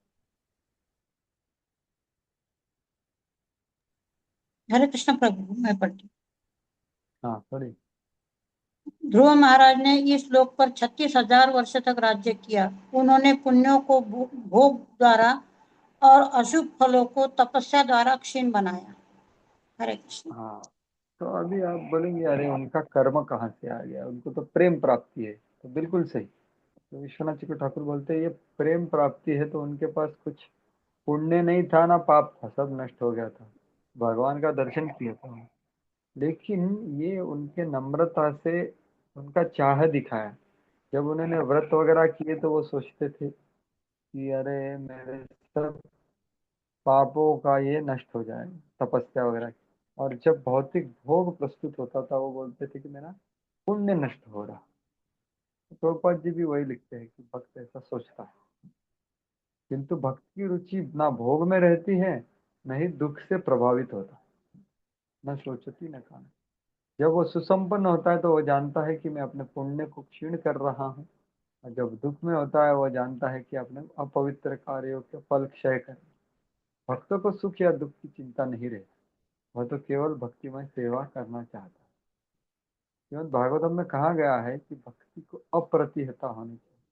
हरे कृष्ण प्रभु, मैं पढ़ती हाँ पढ़िए। हूँ। ध्रुव महाराज ने इस लोक पर 36,000 वर्ष तक राज्य किया। उन्होंने पुण्यों को भोग द्वारा और अशुभ फलों को तपस्या द्वारा क्षीण बनाया। हरे कृष्ण। हाँ, तो अभी आप बोलेंगे अरे उनका कर्म कहाँ से आ गया, उनको तो प्रेम प्राप्ति है, तो बिल्कुल सही। तो विश्वनाथ जी को ठाकुर बोलते हैं ये प्रेम प्राप्ति है, तो उनके पास कुछ पुण्य नहीं था ना पाप था, सब नष्ट हो गया था, भगवान का दर्शन किया था। लेकिन ये उनके नम्रता से उनका चाह दिखाया। जब उन्होंने व्रत वगैरह किए तो वो सोचते थे कि अरे मेरे सब पापों का ये नष्ट हो जाए, तपस्या वगैरह की। और जब भौतिक भोग प्रस्तुत होता था वो बोलते थे कि मेरा पुण्य नष्ट हो रहा। तो प्रभुपाद जी भी वही लिखते हैं कि भक्त ऐसा सोचता है, किंतु भक्त की रुचि ना भोग में रहती है, न ही दुख से प्रभावित होता है, न सोचती न खाना। जब वो सुसंपन्न होता है तो वो जानता है कि मैं अपने पुण्य को क्षीण कर रहा हूँ, और जब दुख में होता है वो जानता है कि अपने अपवित्र कार्यों के फल क्षय कर। भक्तों को सुख या दुख की चिंता नहीं रहती, वह तो केवल भक्तिमय सेवा करना चाहता है। श्रीमद् भागवतम में कहा गया है कि भक्ति को अप्रतिहता होनी चाहिए,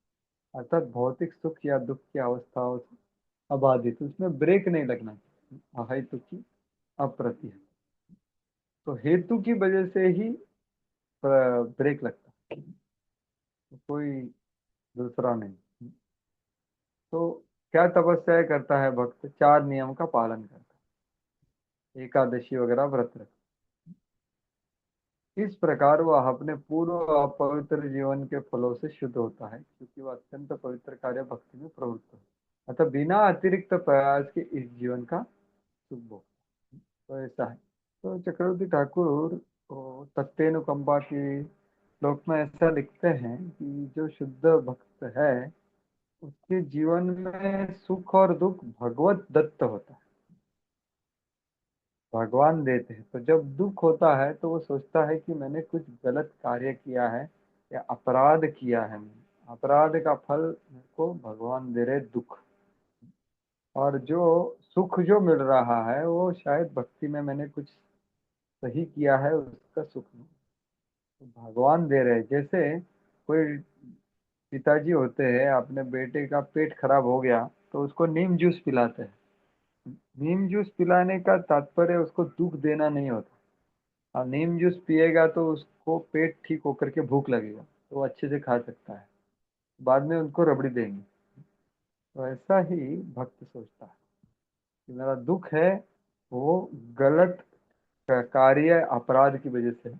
अर्थात भौतिक सुख या दुख की अवस्थाओं से अबाधित, उसमें ब्रेक नहीं लगना चाहिए, अहेतु की अप्रतिहत। तो हेतु की वजह से ही ब्रेक लगता है, तो कोई दूसरा नहीं। तो क्या तपस्या करता है भक्त? 4 नियम का पालन करता है, एकादशी वगैरह व्रत रखता है। इस प्रकार वह अपने पूर्व अपवित्र जीवन के फलों से शुद्ध होता है, क्योंकि वह अत्यंत पवित्र कार्य भक्ति में प्रवृत्त है, अतः बिना अतिरिक्त प्रयास के इस जीवन का सुख भोग। तो ऐसा है। तो चक्रवर्ती ठाकुर तत्तेनुकंपा की श्लोक में ऐसा लिखते हैं कि जो शुद्ध भक्त है उसके जीवन में सुख और दुख भगवत दत्त होता है, भगवान देते हैं। तो जब दुख होता है तो वो सोचता है कि मैंने कुछ गलत कार्य किया है या अपराध किया है, मैंने अपराध का फल मेरे को भगवान दे रहे दुख। और जो सुख जो मिल रहा है वो शायद भक्ति में मैंने कुछ सही किया है, उसका सुख नहीं, तो भगवान दे रहे। जैसे कोई पिताजी होते हैं, अपने बेटे का पेट खराब हो गया तो उसको नीम जूस पिलाते हैं। नीम जूस पिलाने का तात्पर्य उसको दुख देना नहीं होता। और नीम जूस पिएगा तो उसको पेट ठीक होकर के भूख लगेगा, तो वो अच्छे से खा सकता है, बाद में उनको रबड़ी देंगे। तो ऐसा ही भक्त सोचता है कि मेरा दुख है वो गलत कार्य अपराध की वजह से है,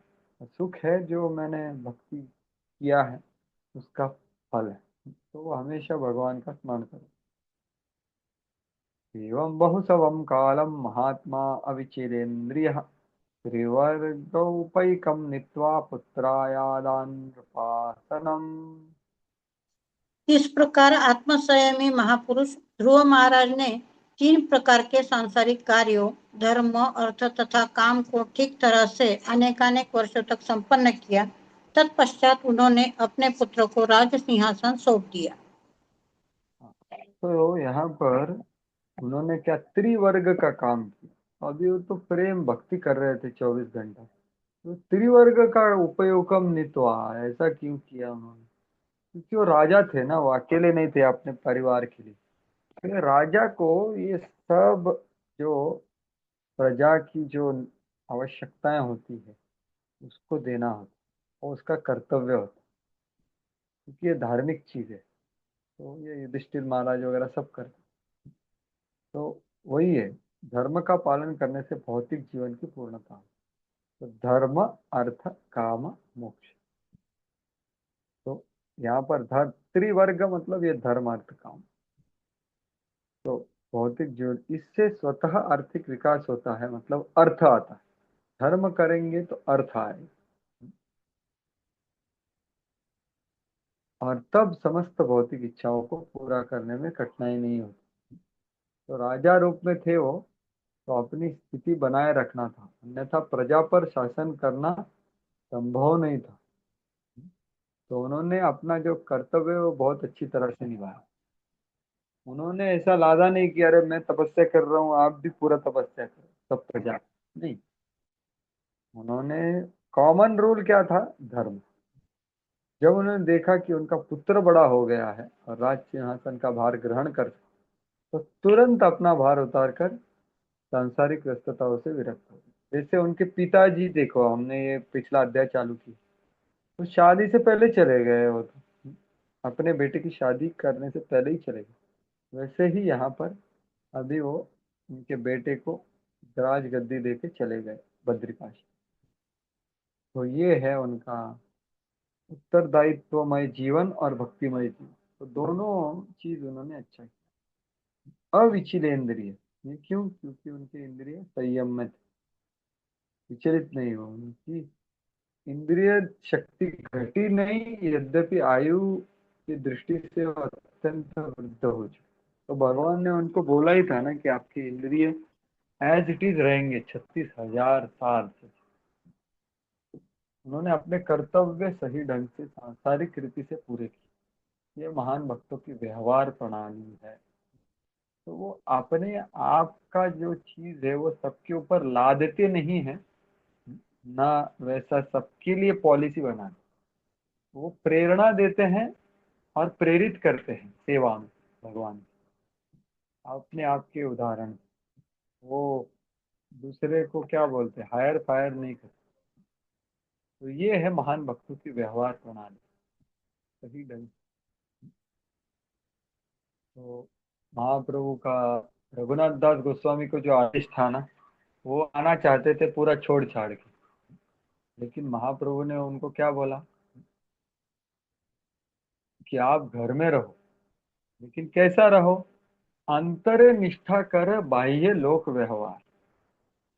सुख है जो मैंने भक्ति किया है उसका फल है। तो वो हमेशा भगवान का स्मरण करो। एवं बहुसवं कालम महात्मा अविचिरेन्द्रिय त्रिवर्गौपैकं नीत्वा पुत्रायादान नृपासनम। इस प्रकार आत्मसंयमी महापुरुष ध्रुव महाराज ने 3 प्रकार के सांसारिक कार्यों, धर्म, अर्थ तथा काम को ठीक तरह से अनेकानेक वर्षों तक संपन्न किया। तत्पश्चात उन्होंने अपने पुत्र को राज सिंहासन सौंप दिया। तो यहाँ पर उन्होंने क्या त्रिवर्ग का काम किया। अभी वो तो प्रेम भक्ति कर रहे थे 24 घंटा, तो त्रिवर्ग का उपयोगम नित्वा ऐसा क्यों किया उन्होंने? क्योंकि वो राजा थे ना, वो अकेले नहीं थे अपने परिवार के लिए। तो राजा को ये सब जो प्रजा की जो आवश्यकताएं होती है उसको देना होता और उसका कर्तव्य होता, क्योंकि ये धार्मिक चीज है। तो ये युधिष्ठिर महाराज वगैरह सब करते। तो वही है, धर्म का पालन करने से भौतिक जीवन की पूर्णता है। तो धर्म अर्थ काम मोक्ष। तो यहाँ पर धर्म त्रिवर्ग मतलब ये धर्म अर्थ काम। तो भौतिक जीवन इससे स्वतः आर्थिक विकास होता है, मतलब अर्थ आता है। धर्म करेंगे तो अर्थ आएगा, और तब समस्त भौतिक इच्छाओं को पूरा करने में कठिनाई नहीं होती। तो राजा रूप में थे वो, तो अपनी स्थिति बनाए रखना था, अन्यथा प्रजा पर शासन करना संभव नहीं था। तो उन्होंने अपना जो कर्तव्य है वो बहुत अच्छी तरह से निभाया। उन्होंने ऐसा लादा नहीं कि अरे मैं तपस्या कर रहा हूँ आप भी पूरा तपस्या करो सब प्रजा, नहीं। उन्होंने कॉमन रूल क्या था? धर्म। जब उन्होंने देखा कि उनका पुत्र बड़ा हो गया है और राज सिंहासन का भार ग्रहण कर, तो तुरंत अपना भार उतारकर सांसारिक व्यस्तताओं से विरक्त हो गए। जैसे उनके पिताजी, देखो हमने ये पिछला अध्याय चालू की, तो शादी से पहले चले गए वो तो। अपने बेटे की शादी करने से पहले ही चले गए। वैसे ही यहाँ पर अभी वो उनके बेटे को राज गद्दी देके चले गए बद्रिकाशी। तो ये है उनका उत्तरदायित्वमय जीवन और भक्तिमय जीवन। तो दोनों चीज उन्होंने अच्छा किया। अविचलेंद्रिय, ये क्यों? क्योंकि उनके इंद्रिय संयम में थे, विचलित नहीं हो। उनकी इंद्रिय शक्ति घटी नहीं, यद्यपि आयु की दृष्टि से वो अत्यंत वृद्ध हो चुके। तो भगवान ने उनको बोला ही था ना कि आपके इंद्रिय एज इट इज रहेंगे 36,000 साल से। उन्होंने अपने कर्तव्य सही ढंग से सांसारिक रीति से पूरे किए। ये महान भक्तों की व्यवहार प्रणाली है। तो वो अपने आप का जो चीज है वो सबके ऊपर लादते नहीं है, ना वैसा सबके लिए पॉलिसी बनाते। वो प्रेरणा देते हैं और प्रेरित करते हैं सेवा में भगवान की। अपने आप के उदाहरण, वो दूसरे को क्या बोलते हैं, हायर फायर नहीं करते। तो ये है महान भक्तों की व्यवहार प्रणाली, सही ढंग। तो महाप्रभु का रघुनाथ दास गोस्वामी को जो आदेश था ना, वो आना चाहते थे पूरा छोड़ छाड़ के, लेकिन महाप्रभु ने उनको क्या बोला कि आप घर में रहो, लेकिन कैसा रहो? अंतरे निष्ठा कर बाह्य लोक व्यवहार।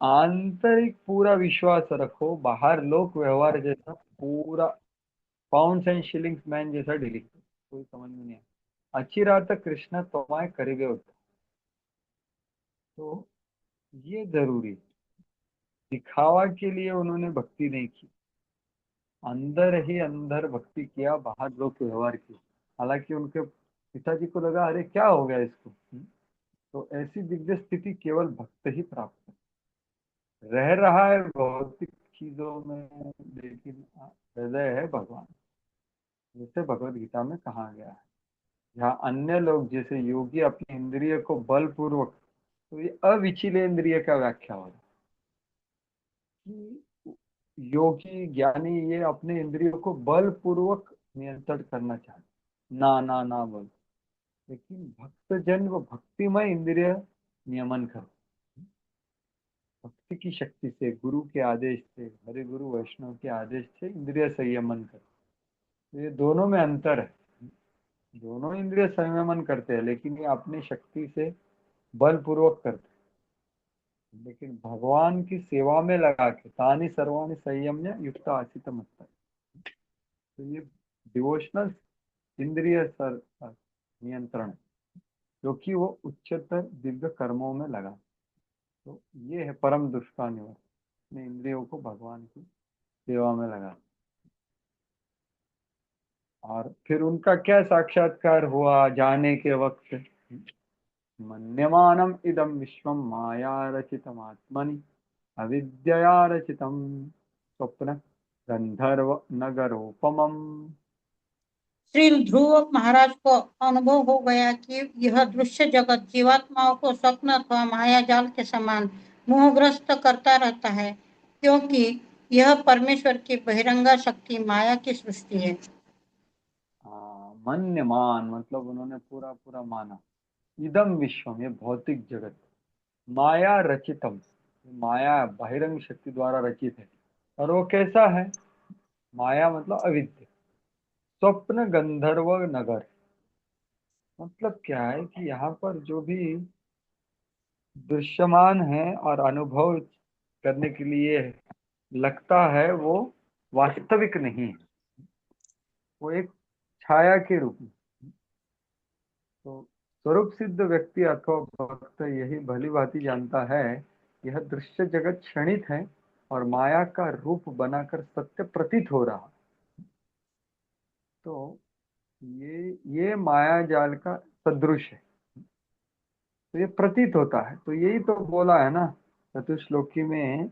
आंतरिक पूरा विश्वास रखो, बाहर लोक व्यवहार जैसा पूरा पाउंड्स एंड शिलिंग्स मैन जैसा डीलिंग कोई समझ में नहीं आया। अचिरात कृष्ण तुम्हारे करीबे होता। तो ये जरूरी, दिखावा के लिए उन्होंने भक्ति नहीं की, अंदर ही अंदर भक्ति किया, बाहर लोक व्यवहार किया। हालांकि उनके पिताजी को लगा अरे क्या हो गया इसको। तो ऐसी दिव्य स्थिति केवल भक्त ही प्राप्त रह रहा है भौतिक चीजों में, लेकिन हृदय है भगवान, जैसे भगवत गीता में कहा गया है। यहाँ अन्य लोग जैसे योगी अपनी इंद्रिय को बलपूर्वक, तो ये अविचलित इंद्रिय का व्याख्या हो रहा है कि योगी ज्ञानी ये अपने इंद्रियों को बलपूर्वक नियंत्रण करना चाहते, ना ना ना बोल। लेकिन भक्तजन वो भक्तिमय इंद्रिय नियमन कर, भक्ति की शक्ति से, गुरु के आदेश से, हरे गुरु वैष्णव के आदेश से इंद्रिय संयमन कर। तो ये दोनों में अंतर है। दोनों इंद्रिय संयमन करते हैं, लेकिन ये अपनी शक्ति से बलपूर्वक करते हैं। लेकिन भगवान की सेवा में लगा के तानि सर्वाणि संयम्य युक्त आसित मत। तो ये डिवोशनल इंद्रिय नियंत्रण, क्योंकि वो उच्चतर दिव्य कर्मों में लगा। तो ये है परम दुष्टा निवारण, अपने इंद्रियों को भगवान की सेवा में लगा। और फिर उनका क्या साक्षात्कार हुआ जाने के वक्त? मन्यमानम इदम विश्वम माया रचितमात्मनि अविद्यया रचितम स्वप्न गंधर्व नगरोपमम। श्री ध्रुव महाराज को अनुभव हो गया कि यह दृश्य जगत जीवात्माओं को स्वप्न अथवा माया जाल के समान मोहग्रस्त करता रहता है, क्योंकि यह परमेश्वर की बहिरंग शक्ति माया की सृष्टि है। मन्यमान मतलब उन्होंने पूरा पूरा माना। इदम विश्वम ये भौतिक जगत, माया रचितम, माया बहिरंग शक्ति द्वारा रचित है। और वो कैसा है? माया मतलब अविद्या। स्वप्न गंधर्व नगर मतलब क्या है कि यहाँ पर जो भी दृश्यमान है और अनुभव करने के लिए लगता है वो वास्तविक नहीं है, वो एक छाया के रूप में। तो स्वरूप सिद्ध व्यक्ति अथवा भक्त यही भली भांति जानता है, यह दृश्य जगत क्षणित है और माया का रूप बनाकर सत्य प्रतीत हो रहा। तो ये माया जाल का सदृश है, तो ये प्रतीत होता है। तो यही तो बोला है ना चतुश्लोकी में,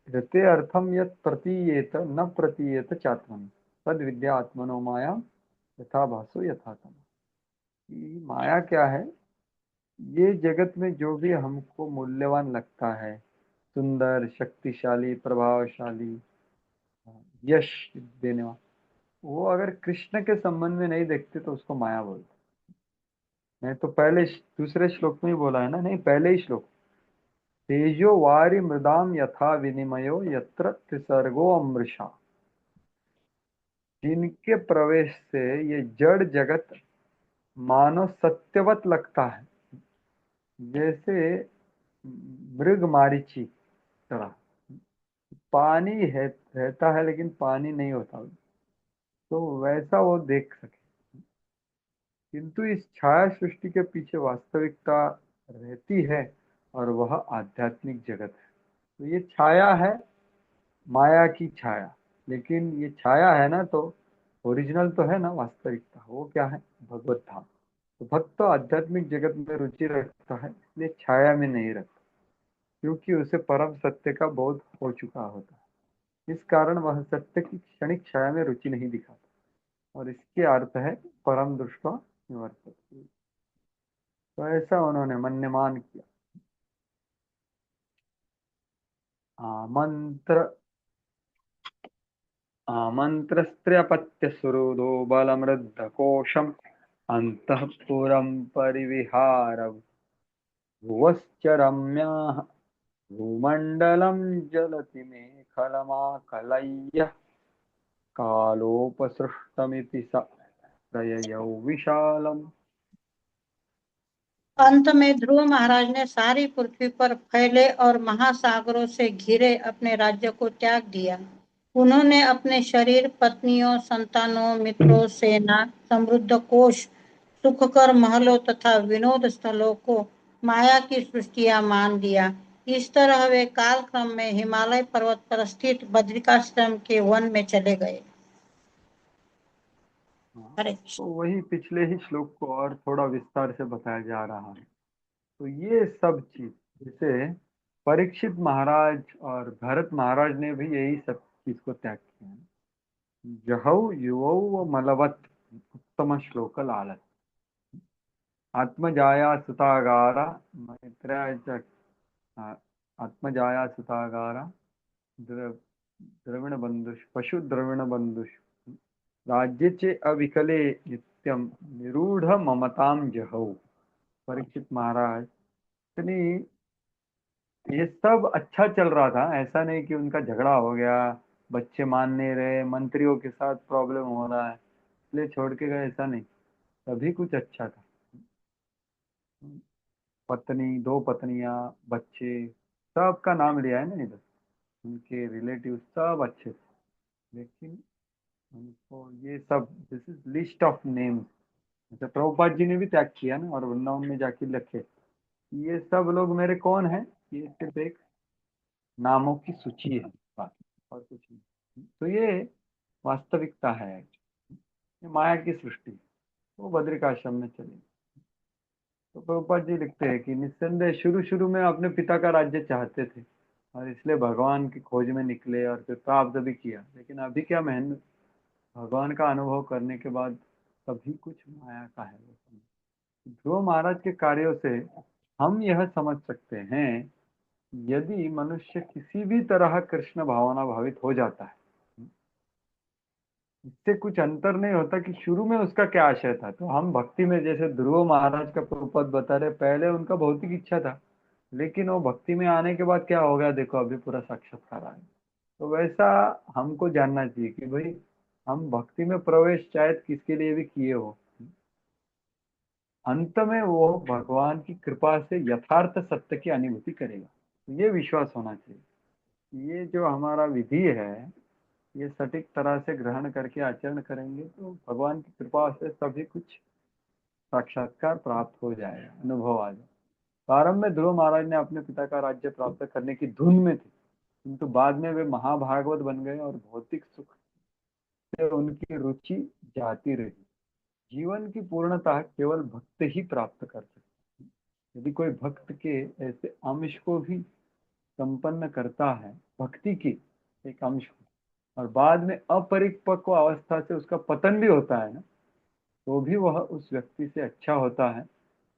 ऋते अर्थम यत् प्रतीयेत न प्रतीयेत चात्मनि तद विद्या आत्मनो माया यथा भासो यथा तम। माया क्या है? ये जगत में जो भी हमको मूल्यवान लगता है, सुंदर, शक्तिशाली, प्रभावशाली, यश देने वाला, वो अगर कृष्ण के संबंध में नहीं देखते तो उसको माया बोलते। नहीं तो पहले दूसरे श्लोक में ही बोला है ना, नहीं पहले ही श्लोक, तेजो वारी मृदाम यथा विनिमयो यत्र त्रिसर्गो अमृषा। जिनके प्रवेश से ये जड़ जगत मानो सत्यवत लगता है, जैसे मृग मारीची तरह, पानी है रहता है लेकिन पानी नहीं होता, तो वैसा वो देख सके। किंतु इस छाया सृष्टि के पीछे वास्तविकता रहती है और वह आध्यात्मिक जगत है। तो ये छाया है, माया की छाया, लेकिन ये छाया है ना, तो ओरिजिनल तो है ना वास्तविकता, वो क्या है, भगवत धाम। तो भक्त तो आध्यात्मिक जगत में रुचि रखता है, इसलिए छाया में नहीं रखता, क्योंकि उसे परम सत्य का बोध हो चुका होता है। इस कारण वह सत्य की क्षणिक छाया में रुचि नहीं दिखाता, और इसके अर्थ है परम दृष्टवा निवर्तते। तो ऐसा उन्होंने मन्यमान किया। मंत्र मंत्रस्त्र्यपत्यसुहृदो बलमृद्धकोशम् अन्तःपुरं परिविहार भुवश्च रम्याः भूमण्डलं जलति मेखलमाकलय्य कालोपसृष्टमिति स प्रययौ विशालम्। अंत में ध्रुव महाराज ने सारी पृथ्वी पर फैले और महासागरों से घिरे अपने राज्य को त्याग दिया। उन्होंने अपने शरीर, पत्नियों, संतानों, मित्रों, सेना, समृद्ध कोष, सुखकर महलों तथा विनोद स्थलों को माया की सृष्टियां मान लिया। इस तरह वे कालक्रम में हिमालय पर्वत पर स्थित बद्रिकाश्रम के वन में चले गए। तो वही पिछले ही श्लोक को और थोड़ा विस्तार से बताया जा रहा है। तो ये सब चीज, जैसे परीक्षित महाराज और भरत महाराज ने भी यही सब चीज को त्याग किया है। जहौ युवौ मलवत उत्तम श्लोक लालच आत्मजाया सुतागारा मैत्रेय च आत्मजाया सुतागारा द्रविण बंधुष पशु द्रविण बंधुष राज्य चे अविकले नित्यम निरूढ़ ममताम जहौ। परीक्षित महाराज, इतनी ये सब अच्छा चल रहा था, ऐसा नहीं कि उनका झगड़ा हो गया, बच्चे मान नहीं रहे, मंत्रियों के साथ प्रॉब्लम हो रहा है इसलिए छोड़ के गए, ऐसा नहीं, सभी कुछ अच्छा था। पत्नी, दो पत्नियां, बच्चे, सबका नाम लिया है ना इधर, उनके रिलेटिव सब अच्छे थे, लेकिन उनको ये सब, this is list of names. अच्छा, प्रभुपाद जी ने भी त्याग किया ना, और वृंदावन में जाके लिखे ये सब लोग मेरे कौन है, ये सिर्फ एक नामों की सूची है, बस, और कुछ नहीं। तो ये वास्तविकता है, ये माया की सृष्टि। वो बद्रिकाश्रम में चले। तो प्रभुपाद जी लिखते हैं कि निस्संदेह शुरू शुरू में अपने पिता का राज्य चाहते थे और इसलिए भगवान की खोज में निकले और फिर प्राप्त भी किया, लेकिन अभी क्या मेहनत, भगवान का अनुभव करने के बाद सभी कुछ माया का है। ध्रुव महाराज के कार्यों से हम यह समझ सकते हैं, यदि मनुष्य किसी भी तरह कृष्ण भावना भावित हो जाता है, इससे कुछ अंतर नहीं होता कि शुरू में उसका क्या आशय था। तो हम भक्ति में, जैसे ध्रुव महाराज का प्रभुपद बता रहे, पहले उनका भौतिक इच्छा था, लेकिन वो भक्ति में आने के बाद क्या हो गया, देखो अभी पूरा साक्षात्कार आ गया। तो वैसा हमको जानना चाहिए कि भाई हम भक्ति में प्रवेश शायद किसके लिए भी किए हो, अंत में वो भगवान की कृपा से यथार्थ सत्य की अनुभूति करेगा। तो ये विश्वास होना चाहिए, ये जो हमारा विधि है, ये सटीक तरह से ग्रहण करके आचरण करेंगे तो भगवान की कृपा से सभी कुछ साक्षात्कार प्राप्त हो जाएगा, अनुभव आ जाए। प्रारंभ में ध्रुव महाराज ने अपने पिता का राज्य प्राप्त करने की धुन में थे, किंतु बाद में वे महाभागवत बन गए और भौतिक सुख से उनकी रुचि जाती रही। जीवन की पूर्णता केवल भक्त ही प्राप्त कर सकते हैं। यदि कोई भक्त के ऐसे अंश को भी संपन्न करता है, भक्ति की एक अंश को, और बाद में अपरिपक्व अवस्था से उसका पतन भी होता है ना, तो भी वह उस व्यक्ति से अच्छा होता है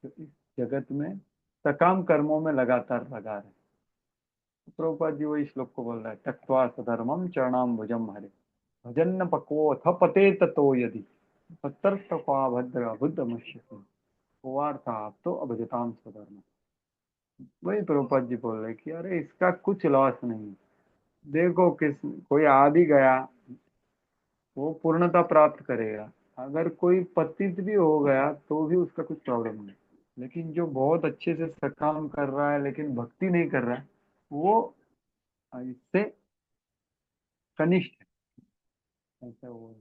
जो इस जगत में सकाम कर्मों में लगातार लगा रहे। तो प्रभुपाद जी वही श्लोक को बोल रहा है, त्यक्त्वा सधर्मम चरणाम्बुजम हरे भजन पक्वोऽथ पते ततो यदि तत्रपा भद्र बुद्धमश्यति वार्ता तो अभजताम स्वधर्म। वही प्रभुपाद जी बोल रहे कि अरे इसका कुछ लॉस नहीं। देखो किस कोई आ भी गया वो पूर्णता प्राप्त करेगा, अगर कोई पतित भी हो गया तो भी उसका कुछ प्रॉब्लम नहीं। लेकिन जो बहुत अच्छे से सकाम कर रहा है लेकिन भक्ति नहीं कर रहा है वो इससे कनिष्ठ है, ऐसा वो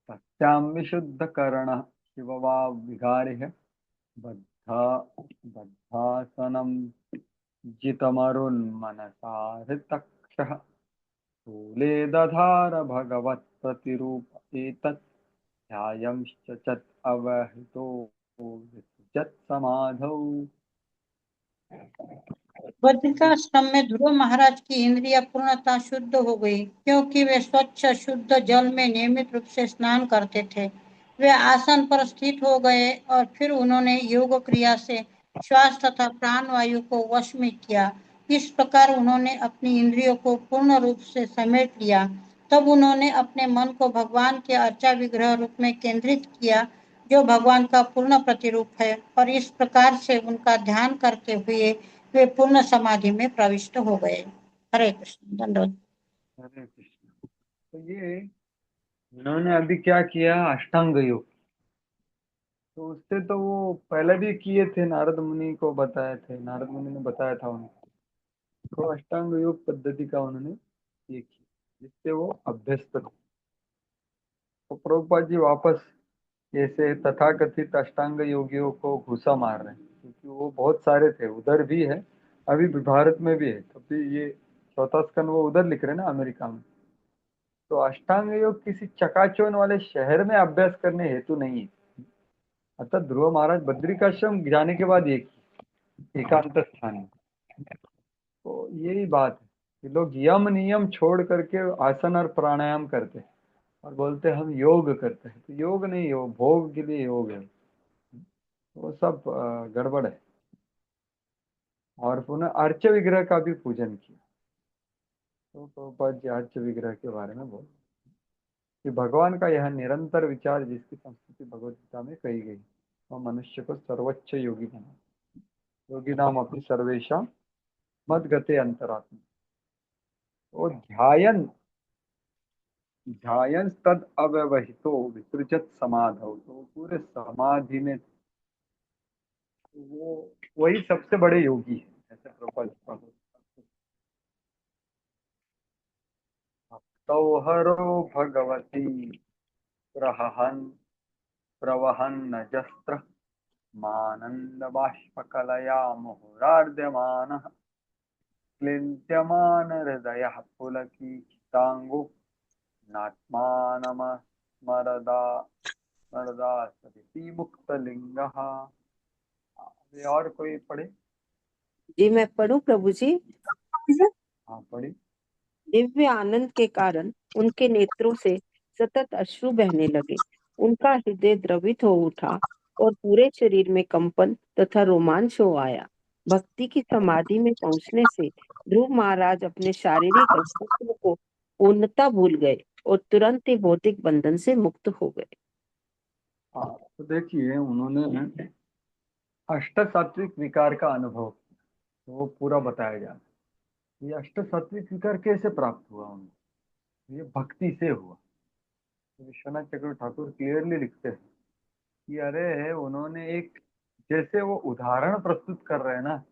सत्याम विशुद्ध करण शिववा विहारिः बद्धा बद्धासनम जितमरुन्मनसा हृतक्षः स्थूले दधार भगवत् प्रतिरूप एतत् ध्यायंश्च चत् अवहितो विसृजत् समाधौ। बद्रिकाश्रम में ध्रुव महाराज की इंद्रिया पूर्णतः शुद्ध हो गई, क्योंकि वे स्वच्छ शुद्ध जल में नियमित रूप से स्नान करते थे। वे आसन पर स्थित हो गए और फिर उन्होंने योग क्रिया से श्वास तथा प्राण वायु को वश में किया। इस प्रकार उन्होंने अपनी इंद्रियों को पूर्ण रूप से समेट लिया। तब उन्होंने अपने मन को भगवान के अर्चा विग्रह रूप में केंद्रित किया, जो भगवान का पूर्ण प्रतिरूप है, और इस प्रकार से उनका ध्यान करते हुए वे पूर्ण समाधि में प्रविष्ट हो गए। हरे कृष्ण। दंडवत। हरे कृष्ण। तो ये इन्होंने अभी क्या किया, अष्टांग योग। तो उससे तो वो पहले भी किए थे, नारद मुनि को बताए थे, नारद मुनि ने बताया था उनको। तो अष्टांग योग पद्धति का उन्होंने ये किया जिससे वो अभ्यस्त थे। तो प्रभुपाद जी वापस ऐसे तथाकथित अष्टांग योगियों को घुसा मार रहे हैं, क्योंकि वो बहुत सारे थे, उधर भी है, अभी भी भारत में भी है। तो भी ये चौथा स्कंद वो उधर लिख रहे हैं ना, अमेरिका में। तो अष्टांग योग किसी चकाचौंध वाले शहर में अभ्यास करने हेतु नहीं है। अतः ध्रुव महाराज बद्रिकाश्रम जाने के बाद एक एकांत स्थान है। तो यही बात है कि लोग यम नियम छोड़ करके आसन और प्राणायाम करते हैं और बोलते हैं हम योग करते हैं। तो योग नहीं, हो भोग के लिए योग है, वो सब गड़बड़ है। और पुनः अर्च विग्रह का भी पूजन किया। तो प्रभुपाद जी अर्च विग्रह के बारे में बोल कि भगवान का यह निरंतर विचार जिसकी संस्कृति भगवद गीता में कही गई, वह मनुष्य को सर्वोच्च योगी बना। योगी नाम अपनी सर्वेशा मद गते अंतरात्मा। तो ध्यायन ध्यायन तद अव्यवहितो विसृजत समाधौ। तो पूरे समाधि में वो वही सबसे बड़े योगी है, ऐसे प्रभुपाद जी का तो हरो भगवती प्रहहन प्रवहन जस्त्र मानंद बाष्पकलया मुहुरार्ध्यमानः क्लिन्त्यमान हृदयः पुलकितांगो नात्मानमस्मरदा स्मरदा सदिति मुक्तलिंगः। ये और कोई पढ़े? जी मैं पढ़ूं प्रभु जी। हाँ पढ़ी। दिव्य आनंद के कारण उनके नेत्रों से सतत अश्रु बहने लगे। उनका हृदय द्रवित हो उठा और पूरे शरीर में कंपन तथा रोमांच हो आया। भक्ति की समाधि में पहुंचने से ध्रुव महाराज अपने शारीरिक अस्तित्व को पूर्णतः भूल गए और तुरंत ही भौतिक बंधन से मुक्त हो गए। हाँ तो देखिए उन्होंने अष्ट सात्विक विकार का अनुभव, तो वो पूरा बताया जा रहा है। ये अष्ट सात्विक विकार कैसे प्राप्त हुआ उनको? ये भक्ति से हुआ। तो विश्वनाथ चक्रवर्ती ठाकुर क्लियरली लिखते हैं कि अरे उन्होंने एक, जैसे वो उदाहरण प्रस्तुत कर रहे हैं ना,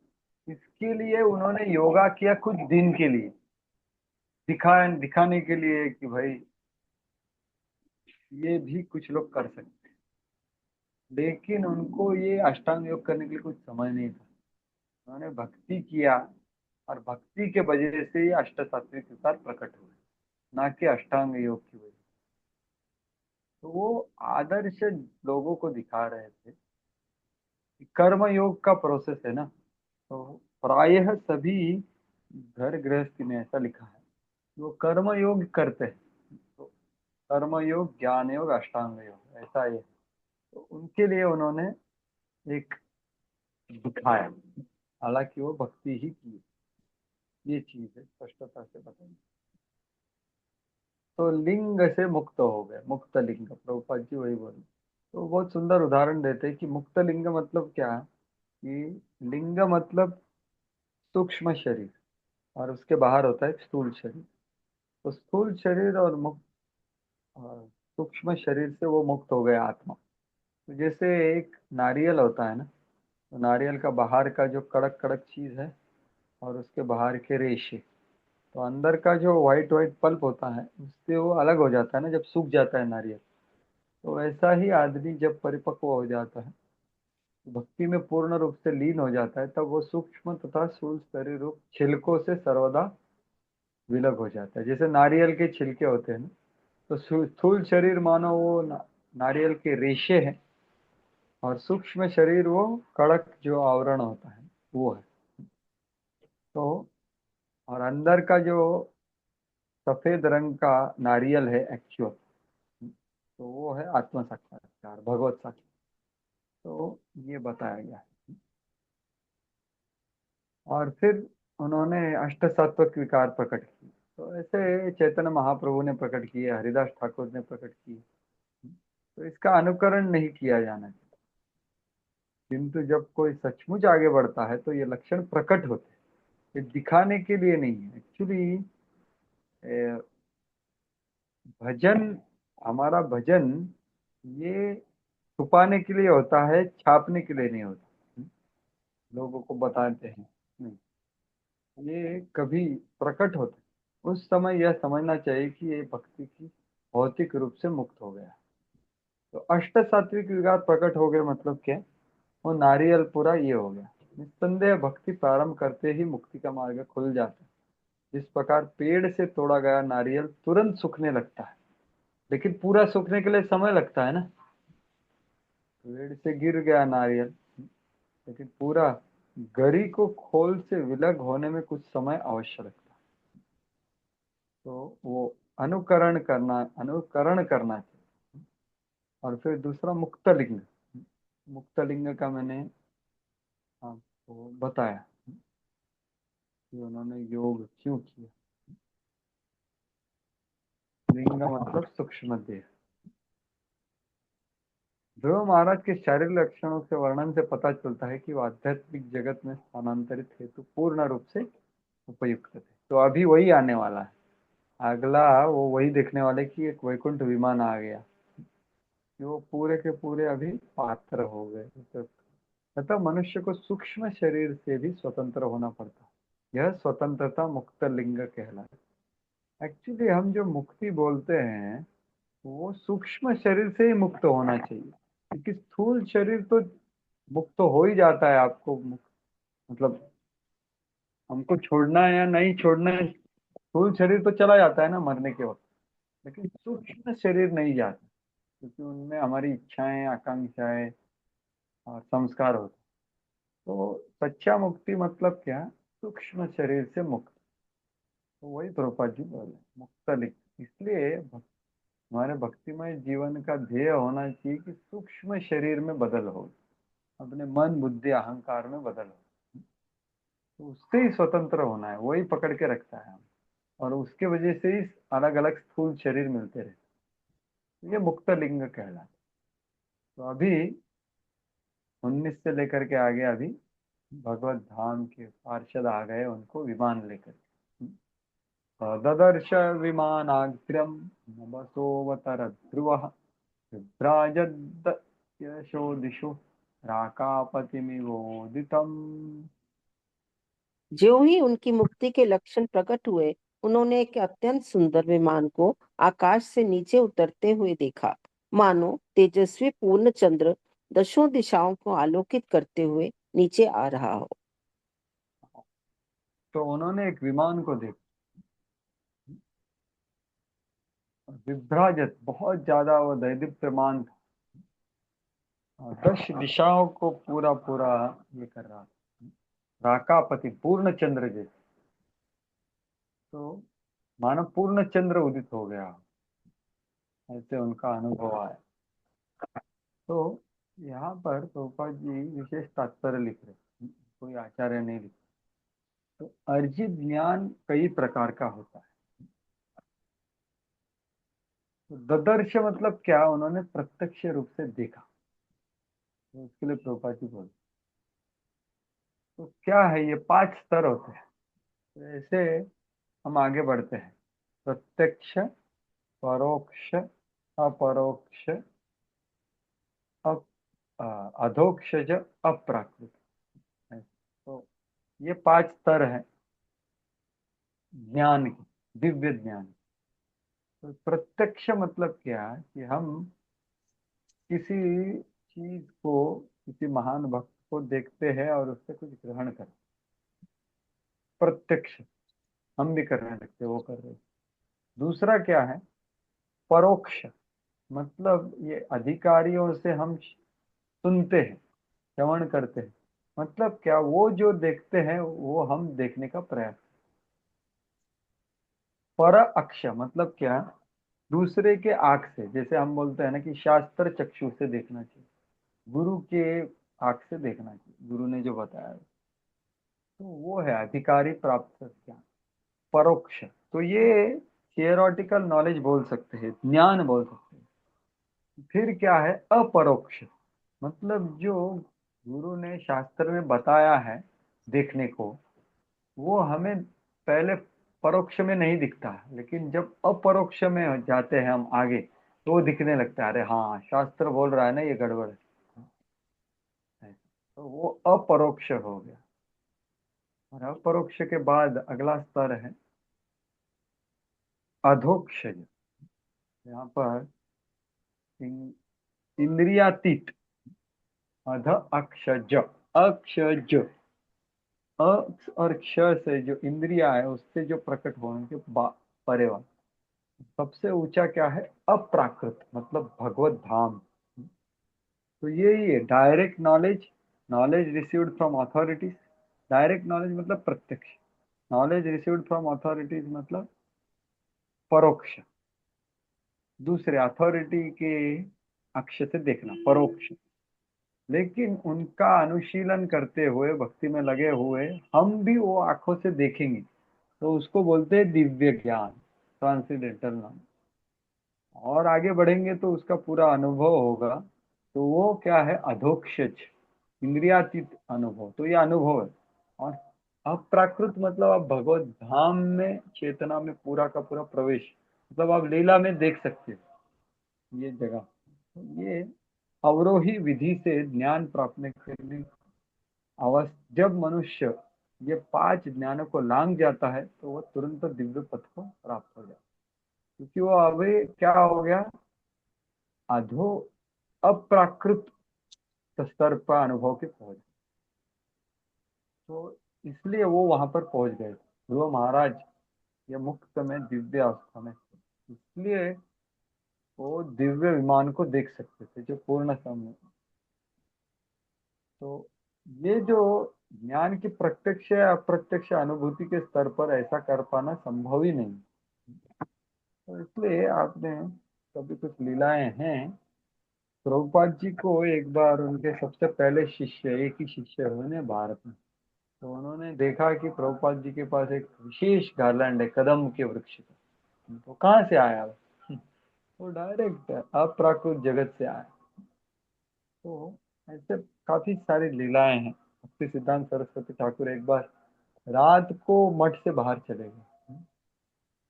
इसके लिए उन्होंने योगा किया कुछ दिन के लिए, दिखाने के लिए कि भाई ये भी कुछ लोग कर सकते हैं। लेकिन उनको ये अष्टांग योग करने के लिए कुछ समझ नहीं था। उन्होंने भक्ति किया और भक्ति के वजह से ये अष्ट सात्विक विकार प्रकट हुए, ना कि अष्टांग योग की वजह। तो वो आदर्श लोगों को दिखा रहे थे कि कर्म योग का प्रोसेस है ना। तो प्रायः सभी घर गृहस्थी में ऐसा लिखा है कि वो कर्म योग करते हैं। तो कर्म योग, ज्ञान योग, अष्टांग योग, ऐसा है। तो उनके लिए उन्होंने एक दिखाया, हालांकि वो भक्ति ही की। ये चीज है, स्पष्टता से बताइए। तो लिंग से मुक्त हो गए, मुक्त लिंग, प्रभुपाद जी वही बोले। तो बहुत सुंदर उदाहरण देते हैं कि मुक्त लिंग मतलब क्या है, कि लिंग मतलब सूक्ष्म शरीर और उसके बाहर होता है स्थूल शरीर। तो स्थूल शरीर और मुक्त और सूक्ष्म शरीर से वो मुक्त हो गया आत्मा। तो जैसे एक नारियल होता है ना, तो नारियल का बाहर का जो कड़क कड़क चीज है और उसके बाहर के रेशे, तो अंदर का जो व्हाइट व्हाइट पल्प होता है उससे वो अलग हो जाता है ना जब सूख जाता है नारियल। तो ऐसा ही आदमी जब परिपक्व हो जाता है, भक्ति में पूर्ण रूप से लीन हो जाता है, तब वो सूक्ष्म तथा स्थूल शरीर रूप छिलकों से सर्वदा विलग हो जाता है। जैसे नारियल के छिलके होते हैं ना, तो स्थूल शरीर मानो वो नारियल के रेशे हैं, और सूक्ष्म शरीर वो कड़क जो आवरण होता है वो है। तो और अंदर का जो सफेद रंग का नारियल है एक्चुअल, तो वो है आत्म साक्षात्कार, भगवत साक्षात्कार। तो ये बताया गया है। और फिर उन्होंने अष्ट सात्विक विकार प्रकट किए। तो ऐसे चैतन्य महाप्रभु ने प्रकट किए, हरिदास ठाकुर ने प्रकट किए। तो इसका अनुकरण नहीं किया जाना चाहिए, किंतु जब कोई सचमुच आगे बढ़ता है तो ये लक्षण प्रकट होते हैं। ये दिखाने के लिए नहीं है एक्चुअली। भजन, हमारा भजन ये छुपाने के लिए होता है, छापने के लिए नहीं होता। लोगों को बताते हैं नहीं, ये कभी प्रकट होते, उस समय यह समझना चाहिए कि ये भक्ति की भौतिक रूप से मुक्त हो गया। तो अष्ट सात्विक विकार प्रकट हो गए मतलब क्या, वो नारियल पूरा ये हो गया। निस्संदेह भक्ति प्रारंभ करते ही मुक्ति का मार्ग खुल जाता है। जिस प्रकार पेड़ से तोड़ा गया नारियल तुरंत सूखने लगता है, लेकिन पूरा सूखने के लिए समय लगता है ना। पेड़ से गिर गया नारियल, लेकिन पूरा गरी को खोल से विलग होने में कुछ समय अवश्य लगता है। तो वो अनुकरण करना चाहिए। और फिर दूसरा मुक्त लिंग, मुक्त लिंग का मैंने आपको बताया कि उन्होंने योग क्यों किया। लिंग मतलब सूक्ष्म देह। ध्रुव महाराज के शारीरिक लक्षणों से वर्णन से पता चलता है कि वो आध्यात्मिक जगत में स्थानांतरित हेतु पूर्ण रूप से उपयुक्त थे। तो अभी वही आने वाला है, अगला वो वही देखने वाले कि एक वैकुंठ विमान आ गया, कि वो पूरे के पूरे अभी पात्र हो गए। तो अतः मनुष्य को सूक्ष्म शरीर से भी स्वतंत्र होना पड़ता है। यह स्वतंत्रता मुक्त लिंग कहलाता है। एक्चुअली हम जो मुक्ति बोलते हैं वो सूक्ष्म शरीर से ही मुक्त होना चाहिए, क्योंकि स्थूल शरीर तो मुक्त हो ही जाता है। आपको मतलब हमको छोड़ना है या नहीं छोड़ना है, स्थूल शरीर तो चला जाता है ना मरने के वक्त, लेकिन सूक्ष्म शरीर नहीं जाता, क्योंकि उनमें हमारी इच्छाएं, आकांक्षाएं और संस्कार होते। तो सच्चा मुक्ति मतलब क्या, सूक्ष्म शरीर से मुक्त। तो वही प्रभुपाद जी बोले मुक्त लिंग। इसलिए हमारे भक्तिमय जीवन का ध्येय होना चाहिए कि सूक्ष्म शरीर में बदल हो, अपने मन बुद्धि अहंकार में बदल हो। तो उससे ही स्वतंत्र होना है, वही पकड़ के रखता है हम, और उसके वजह से ही अलग अलग स्थूल शरीर मिलते रहते। ये मुक्त लिंग कहलाता है। तो अभी 19 से लेकर के आगे अभी भगवत धाम के पार्षद आ गए, उनको विमान लेकर। ददर्श विमानाग्रम नभसोऽवतर ध्रुवः विभ्राजद् यशो दिशो राकापतिमिवोदितम्। ज्यों ही उनकी मुक्ति के लक्षण प्रकट हुए, उन्होंने एक अत्यंत सुंदर विमान को आकाश से नीचे उतरते हुए देखा, मानो तेजस्वी पूर्ण चंद्र दशों दिशाओं को आलोकित करते हुए नीचे आ रहा हो। तो उन्होंने एक विमान को देखा, विभ्राजत, बहुत ज्यादा वो दैदीप्यमान था, और 10 दिशाओं को पूरा पूरा ये कर रहा था, राकापति पूर्ण चंद्र जैसे। तो मानो पूर्ण चंद्र उदित हो गया, ऐसे उनका अनुभव आया। तो यहाँ पर प्रभुपाद जी विशेष तात्पर्य लिख रहे, कोई आचार्य नहीं लिख। तो अर्जित ज्ञान कई प्रकार का होता है। तो ददर्श मतलब क्या, उन्होंने प्रत्यक्ष रूप से देखा, तो उसके लिए प्रभुपाद जी बोलते। तो क्या है, ये 5 स्तर होते हैं। तो ऐसे हम आगे बढ़ते हैं। प्रत्यक्ष, परोक्ष, अपरोक्ष, अप, अधोक्षज, अप्राकृत। तो ये 5 स्तर हैं ज्ञान के, दिव्य ज्ञान। तो प्रत्यक्ष मतलब क्या है कि हम किसी चीज को, किसी महान भक्त को देखते हैं और उससे कुछ ग्रहण करते, प्रत्यक्ष। हम भी करने लगते, वो कर रहे। दूसरा क्या है, परोक्ष। मतलब ये अधिकारियों से हम सुनते हैं, श्रवण करते हैं। मतलब क्या, वो जो देखते हैं वो हम देखने का प्रयास। पर अक्ष मतलब क्या, दूसरे के आंख से, जैसे हम बोलते हैं ना कि शास्त्र चक्षु से देखना चाहिए, गुरु के आंख से देखना चाहिए, गुरु ने जो बताया। तो वो है अधिकारी प्राप्त ज्ञान, परोक्ष। तो ये थियोरेटिकल नॉलेज बोल सकते हैं, ज्ञान बोल सकते हैं। फिर क्या है, अपरोक्ष। मतलब जो गुरु ने शास्त्र में बताया है देखने को, वो हमें पहले परोक्ष में नहीं दिखता, लेकिन जब अपरोक्ष में जाते हैं हम आगे, तो वो दिखने लगता है, अरे हाँ शास्त्र बोल रहा है ना, ये गड़बड़ है। तो वो अपरोक्ष हो गया। और अपरोक्ष के बाद अगला स्तर है अधोक्षज। यहाँ पर इंद्रियातीत, अध अक्षज, अक्षज। अ और क्ष से जो इंद्रिया है, उससे जो प्रकट होने के परे वाला। सबसे ऊंचा क्या है, अप्राकृत मतलब भगवत धाम। तो यही है direct knowledge, knowledge received from authorities. Direct knowledge मतलब प्रत्यक्ष, नॉलेज रिसीव्ड फ्रॉम अथॉरिटीज मतलब परोक्ष। दूसरे अथॉरिटी के अक्ष से देखना, परोक्ष। लेकिन उनका अनुशीलन करते हुए, भक्ति में लगे हुए हम भी वो आंखों से देखेंगे, तो उसको बोलते हैं दिव्य ज्ञान, ट्रांसेंडेंटल नॉलेज। और आगे बढ़ेंगे तो उसका पूरा अनुभव होगा, तो वो क्या है, अधोक्षज, इंद्रियातीत अनुभव। तो ये अनुभव है। और अप्राकृत मतलब आप भगवत धाम में, चेतना में पूरा का पूरा प्रवेश, मतलब आप लीला में देख सकते हो ये जगह। तो ये अवरोही विधि से ज्ञान प्राप्त करने अवश्य, जब मनुष्य ये 5 ज्ञानों को लांग जाता है, तो वह तुरंत दिव्य पथ को प्राप्त हो जाता है। क्योंकि वो अभी क्या हो गया, अधो अप्राकृत स्तर पर अनुभव के पहुंच। तो इसलिए वो वहां पर पहुंच गए। ध्रुव महाराज ये मुक्त में दिव्य अवस्था में थे। इसलिए वो दिव्य विमान को देख सकते थे जो पूर्ण समय। तो ये जो ज्ञान की प्रत्यक्ष या अप्रत्यक्ष अनुभूति के स्तर पर ऐसा कर पाना संभव ही नहीं। तो इसलिए आपने कभी कुछ लीलाएं हैं। प्रभुपाद जी को एक बार उनके सबसे पहले शिष्य, एक ही शिष्य हुए भारत में, तो उन्होंने देखा कि प्रभुपाद जी के पास एक विशेष गार्लैंड है कदम के वृक्ष का। तो कहाँ से आया वो, डायरेक्ट अप्राकृत जगत से आया। तो ऐसे काफी सारी लीलाएं हैं। भक्ति सिद्धांत सरस्वती ठाकुर एक बार रात को मठ से बाहर चले गए।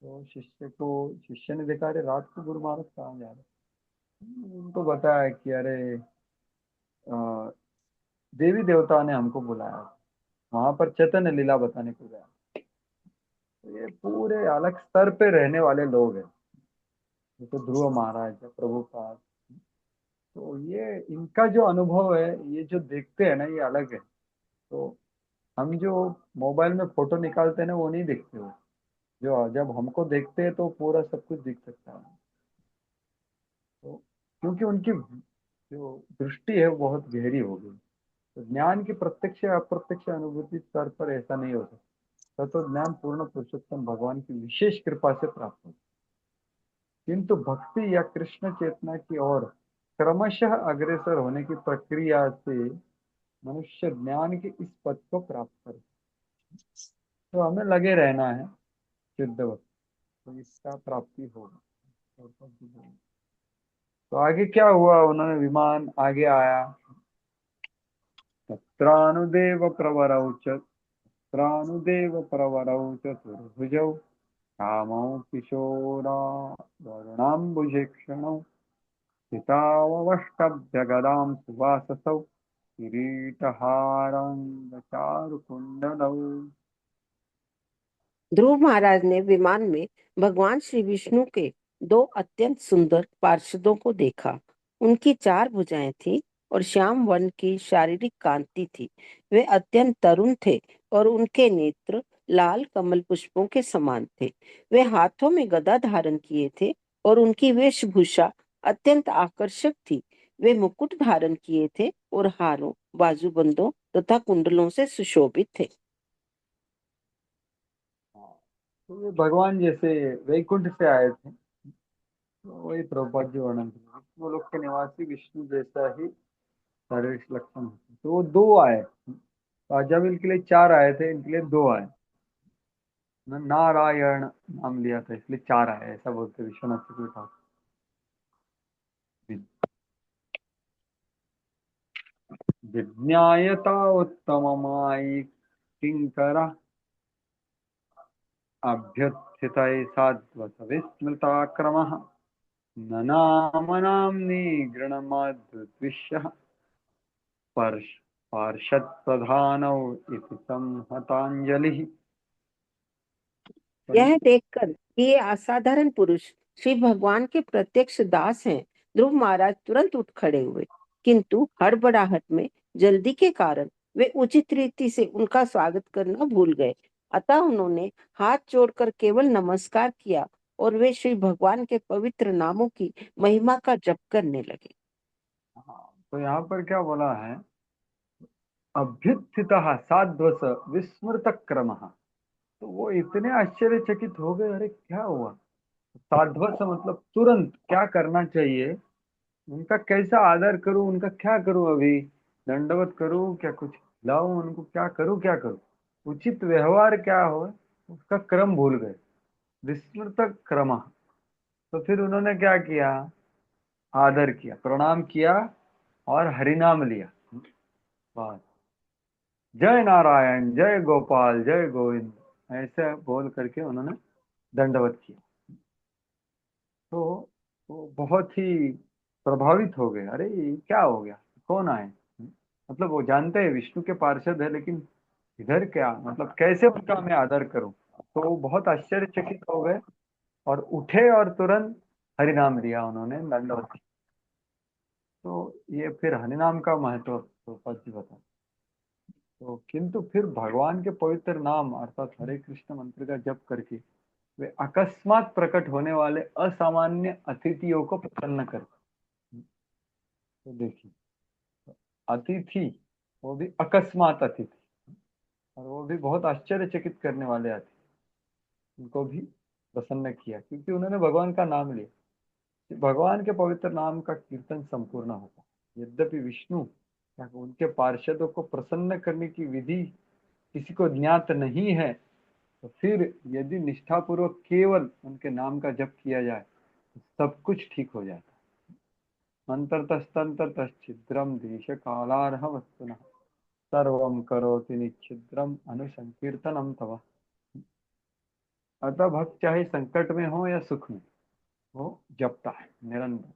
तो शिष्य ने देखा, अरे रात को गुरु महाराज कहाँ जा रहे हैं। उनको बताया कि अरे अ, देवी देवता ने हमको बुलाया, वहां पर चैतन्य लीला बताने को गया। तो ये पूरे अलग स्तर पे रहने वाले लोग हैं, जैसे ध्रुव महाराज है, प्रभुपाद। तो ये इनका जो अनुभव है, ये जो देखते हैं ना, ये अलग है। तो हम जो मोबाइल में फोटो निकालते हैं ना, वो नहीं देखते हो। जो जब हमको देखते हैं तो पूरा सब कुछ दिख सकता है। तो क्योंकि उनकी जो दृष्टि है वो बहुत गहरी हो गई। तो ज्ञान की प्रत्यक्ष या अप्रत्यक्ष अनुभूति स्तर पर ऐसा नहीं हो सकता। तो ज्ञान पूर्ण पुरुषोत्तम भगवान की विशेष कृपा से प्राप्त होता है। किंतु भक्ति या कृष्ण चेतना की ओर क्रमशः अग्रसर होने की प्रक्रिया से मनुष्य ज्ञान के इस पद को प्राप्त करे। तो हमें लगे रहना है शुद्ध भक्ति, तो इसका प्राप्ति होगा। तो आगे क्या हुआ, उन्होंने विमान आगे आया, तत्रानुदेव प्रवरौ चतुर्भुजौ रामौ किशोरा वरुणाम्बुजेक्षणौ सीतावष्टभ्य गदां सुवाससौ किरीटहारं चारुकुण्डलौ। ध्रुव महाराज ने विमान में भगवान श्री विष्णु के दो अत्यंत सुंदर पार्षदों को देखा। उनकी चार भुजाएं थी और श्याम वर्ण की शारीरिक कांति थी। वे अत्यंत तरुण थे और उनके नेत्र लाल कमल पुष्पों के समान थे। वे हाथों में गदा धारण किए थे और उनकी वेशभूषा अत्यंत आकर्षक थी। वे मुकुट धारण किए थे और हारों, बाजूबंदों तथा कुंडलों से सुशोभित थे। तो ये भगवान जैसे वैकुंठ से आए थे, तो वही प्रभुपाद जी वर्णन कर रहे हैं। वो लोग के निवासी विष्णु जैसा ही शारीरिक लक्षण होते हैं। तो वो दो आए, राजा भी इनके लिए चार आए थे, इनके लिए दो आए। नारायण नाम लिया था इसलिए चार आए, ऐसा बोलते विश्वनाथ चक्रवर्ती ठाकुर। विज्ञायता उत्तममाई किंकरा अभ्युत्थितये साध्वत विस्मृताक्रमः न नामनाम्नि गृणमद्विष्यः पार्षदप्रधानौ इति संहतांजलिः। यह देखकर कि ये असाधारण पुरुष श्री भगवान के प्रत्यक्ष दास हैं, ध्रुव महाराज तुरंत उठ खड़े हुए, किंतु हड़बड़ाहट में जल्दी के कारण वे उचित रीति से उनका स्वागत करना भूल गए। अतः उन्होंने हाथ जोड़कर केवल नमस्कार किया और वे श्री भगवान के पवित्र नामों की महिमा का जप करने लगे। तो यहाँ पर क्या बोला है, अभ्युत्थितः साध्वस विस्मृत क्रमः। तो वो इतने आश्चर्यचकित हो गए, अरे क्या हुआ। साध्वस मतलब तुरंत क्या करना चाहिए, उनका कैसा आदर करूं, उनका क्या करूं, अभी दंडवत करूं क्या, कुछ लाऊं उनको, क्या करूं क्या करूं, उचित व्यवहार क्या हो, उसका क्रम भूल गए। विस्मृत क्रम। तो फिर उन्होंने क्या किया, आदर किया, प्रणाम किया और हरिनाम लिया। बस, जय नारायण, जय गोपाल, जय गोविंद, ऐसे बोल करके उन्होंने दंडवत किया। तो वो बहुत ही प्रभावित हो गए, अरे ये क्या हो गया, कौन आए। मतलब वो जानते हैं विष्णु के पार्षद है, लेकिन इधर क्या, मतलब कैसे उनका मैं आदर करूं। तो वो बहुत आश्चर्यचकित हो गए और उठे और तुरंत हरिनाम लिया उन्होंने, दंडवत किया। तो ये फिर हरिनाम का महत्व तो पद बता। तो किंतु फिर भगवान के पवित्र नाम अर्थात हरे कृष्ण मंत्र का जप करके वे अकस्मात प्रकट होने वाले असामान्य अतिथियों को प्रसन्न करते। तो देखिए, अतिथि वो भी अकस्मात अतिथि, और वो भी बहुत आश्चर्यचकित करने वाले अतिथि, उनको भी प्रसन्न किया क्योंकि उन्होंने भगवान का नाम लिया। भगवान के पवित्र नाम का कीर्तन संपूर्ण होता। यद्यपि विष्णु या उनके पार्षदों को प्रसन्न करने की विधि किसी को ज्ञात नहीं है, तो फिर यदि निष्ठापूर्वक केवल उनके नाम का जप किया जाए तो सब कुछ ठीक हो जाता है। मंत्रतस्तंत्रतश्छिद्रम देश कालारह वस्तुनः सर्वं करोति निच्छिद्रम अनुसंकीर्तनम तव। अतः भक्त चाहे संकट में हो या सुख में, वो जपता है निरंतर।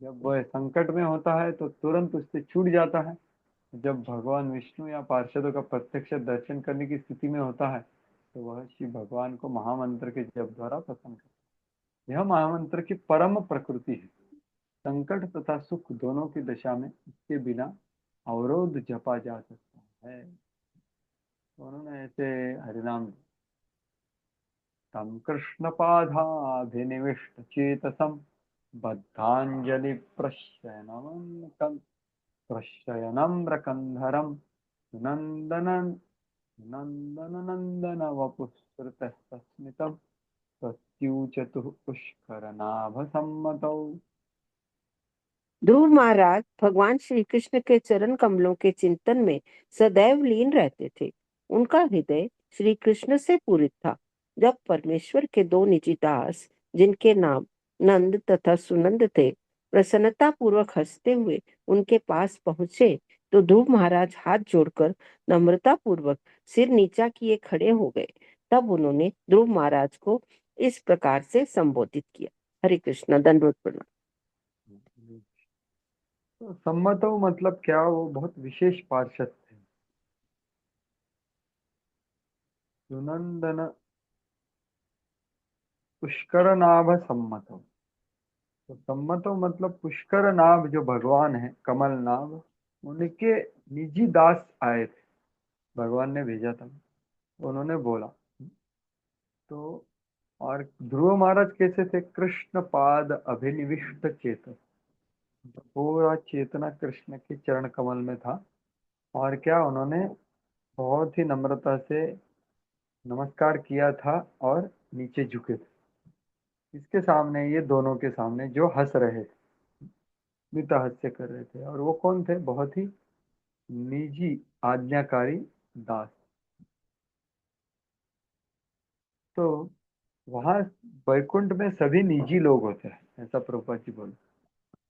जब वह संकट में होता है तो तुरंत उससे छूट जाता है। जब भगवान विष्णु या पार्षदों का प्रत्यक्ष दर्शन करने की स्थिति में होता है तो वह शिव भगवान को महामंत्र के जप द्वारा प्रसन्न करता है। यह महामंत्र की परम प्रकृति है। संकट तथा सुख दोनों की दशा में इसके बिना अवरोध जपा जा सकता है। तो उन्होंने ऐसे हरिनाम, तम कृष्ण पादाभिनिविष्ट चेतसम बद्धांजलि प्रशयनम्रकन्धरं नन्दनं नन्दन वपुस्मृतस्मितं प्रत्यूचतुः पुष्करनाभसम्मतौ। ध्रुव महाराज भगवान श्री कृष्ण के चरण कमलों के चिंतन में सदैव लीन रहते थे। उनका हृदय श्री कृष्ण से पूरित था। जब परमेश्वर के दो निजी दास, जिनके नाम नंद तथा सुनंद थे, प्रसन्नता पूर्वक हंसते हुए उनके पास पहुंचे तो ध्रुव महाराज हाथ जोड़कर नम्रता पूर्वक सिर नीचा किए खड़े हो गए। तब उन्होंने ध्रुव महाराज को इस प्रकार से संबोधित किया। हरे कृष्ण, दंडवत प्रणाम। तो सम्मतो मतलब क्या, वो बहुत विशेष पार्षद थे। सुनंदन पुष्कर नाभ सम्मतो, तो सम्मतो मतलब पुष्कर नाभ जो भगवान है, कमल नाभ, उनके निजी दास आए थे, भगवान ने भेजा था, उन्होंने बोला। तो और ध्रुव महाराज कैसे थे? कृष्ण पाद अभिनिविष्ट चेतन, पूरा चेतना कृष्ण के चरण कमल में था। और क्या, उन्होंने बहुत ही नम्रता से नमस्कार किया था और नीचे झुके थे। इसके सामने, ये दोनों के सामने जो हंस रहे थे, मित हास्य कर रहे थे, और वो कौन थे? बहुत ही निजी आज्ञाकारी दास। तो वहां वैकुंठ में सभी निजी लोग होते हैं, ऐसा प्रभुपाद जी बोले।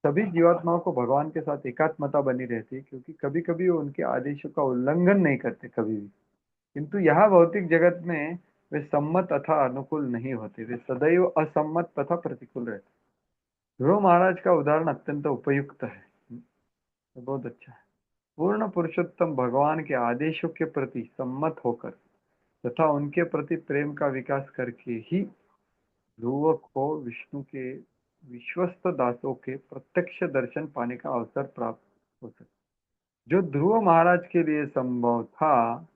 सभी जीवात्माओं को भगवान के साथ एकात्मता बनी रहती है, क्योंकि कभी कभी वो उनके आदेशों का उल्लंघन नहीं करते कभी भी। किंतु यहाँ भौतिक जगत में वे सम्मत तथा अनुकूल नहीं होते, वे सदैव असम्मत तथा प्रतिकूल रहते। ध्रुव महाराज का उदाहरण अत्यंत उपयुक्त है, ये बहुत अच्छा है। पूर्ण पुरुषोत्तम भगवान के आदेशों के प्रति सम्मत होकर तथा उनके प्रति प्रेम का विकास करके ही ध्रुव को विष्णु के विश्वस्त दासों के प्रत्यक्ष दर्शन पाने का अवसर प्राप्त हो सके। जो ध्रुव महाराज के लिए संभव था,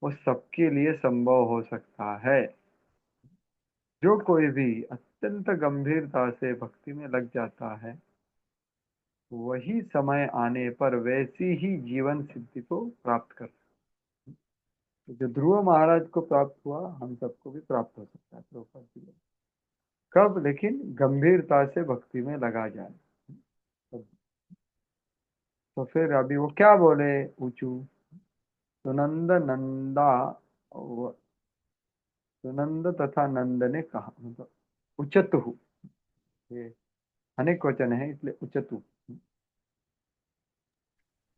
वो सबके लिए संभव हो सकता है। जो कोई भी अत्यंत गंभीरता से भक्ति में लग जाता है, वही समय आने पर वैसी ही जीवन सिद्धि को प्राप्त कर सकता है। तो जो ध्रुव महाराज को प्राप्त हुआ, हम सबको भी प्राप्त हो सकता है। प्रभुपाद जी बोले। कब? लेकिन गंभीरता से भक्ति में लगा जाए तब। तो फिर अभी वो क्या बोले? ऊंचू सुनंद नंदा, सुनंद तथा नंद ने कहा, मतलब उचतु, ये अनेक वचन है इसलिए उचतु।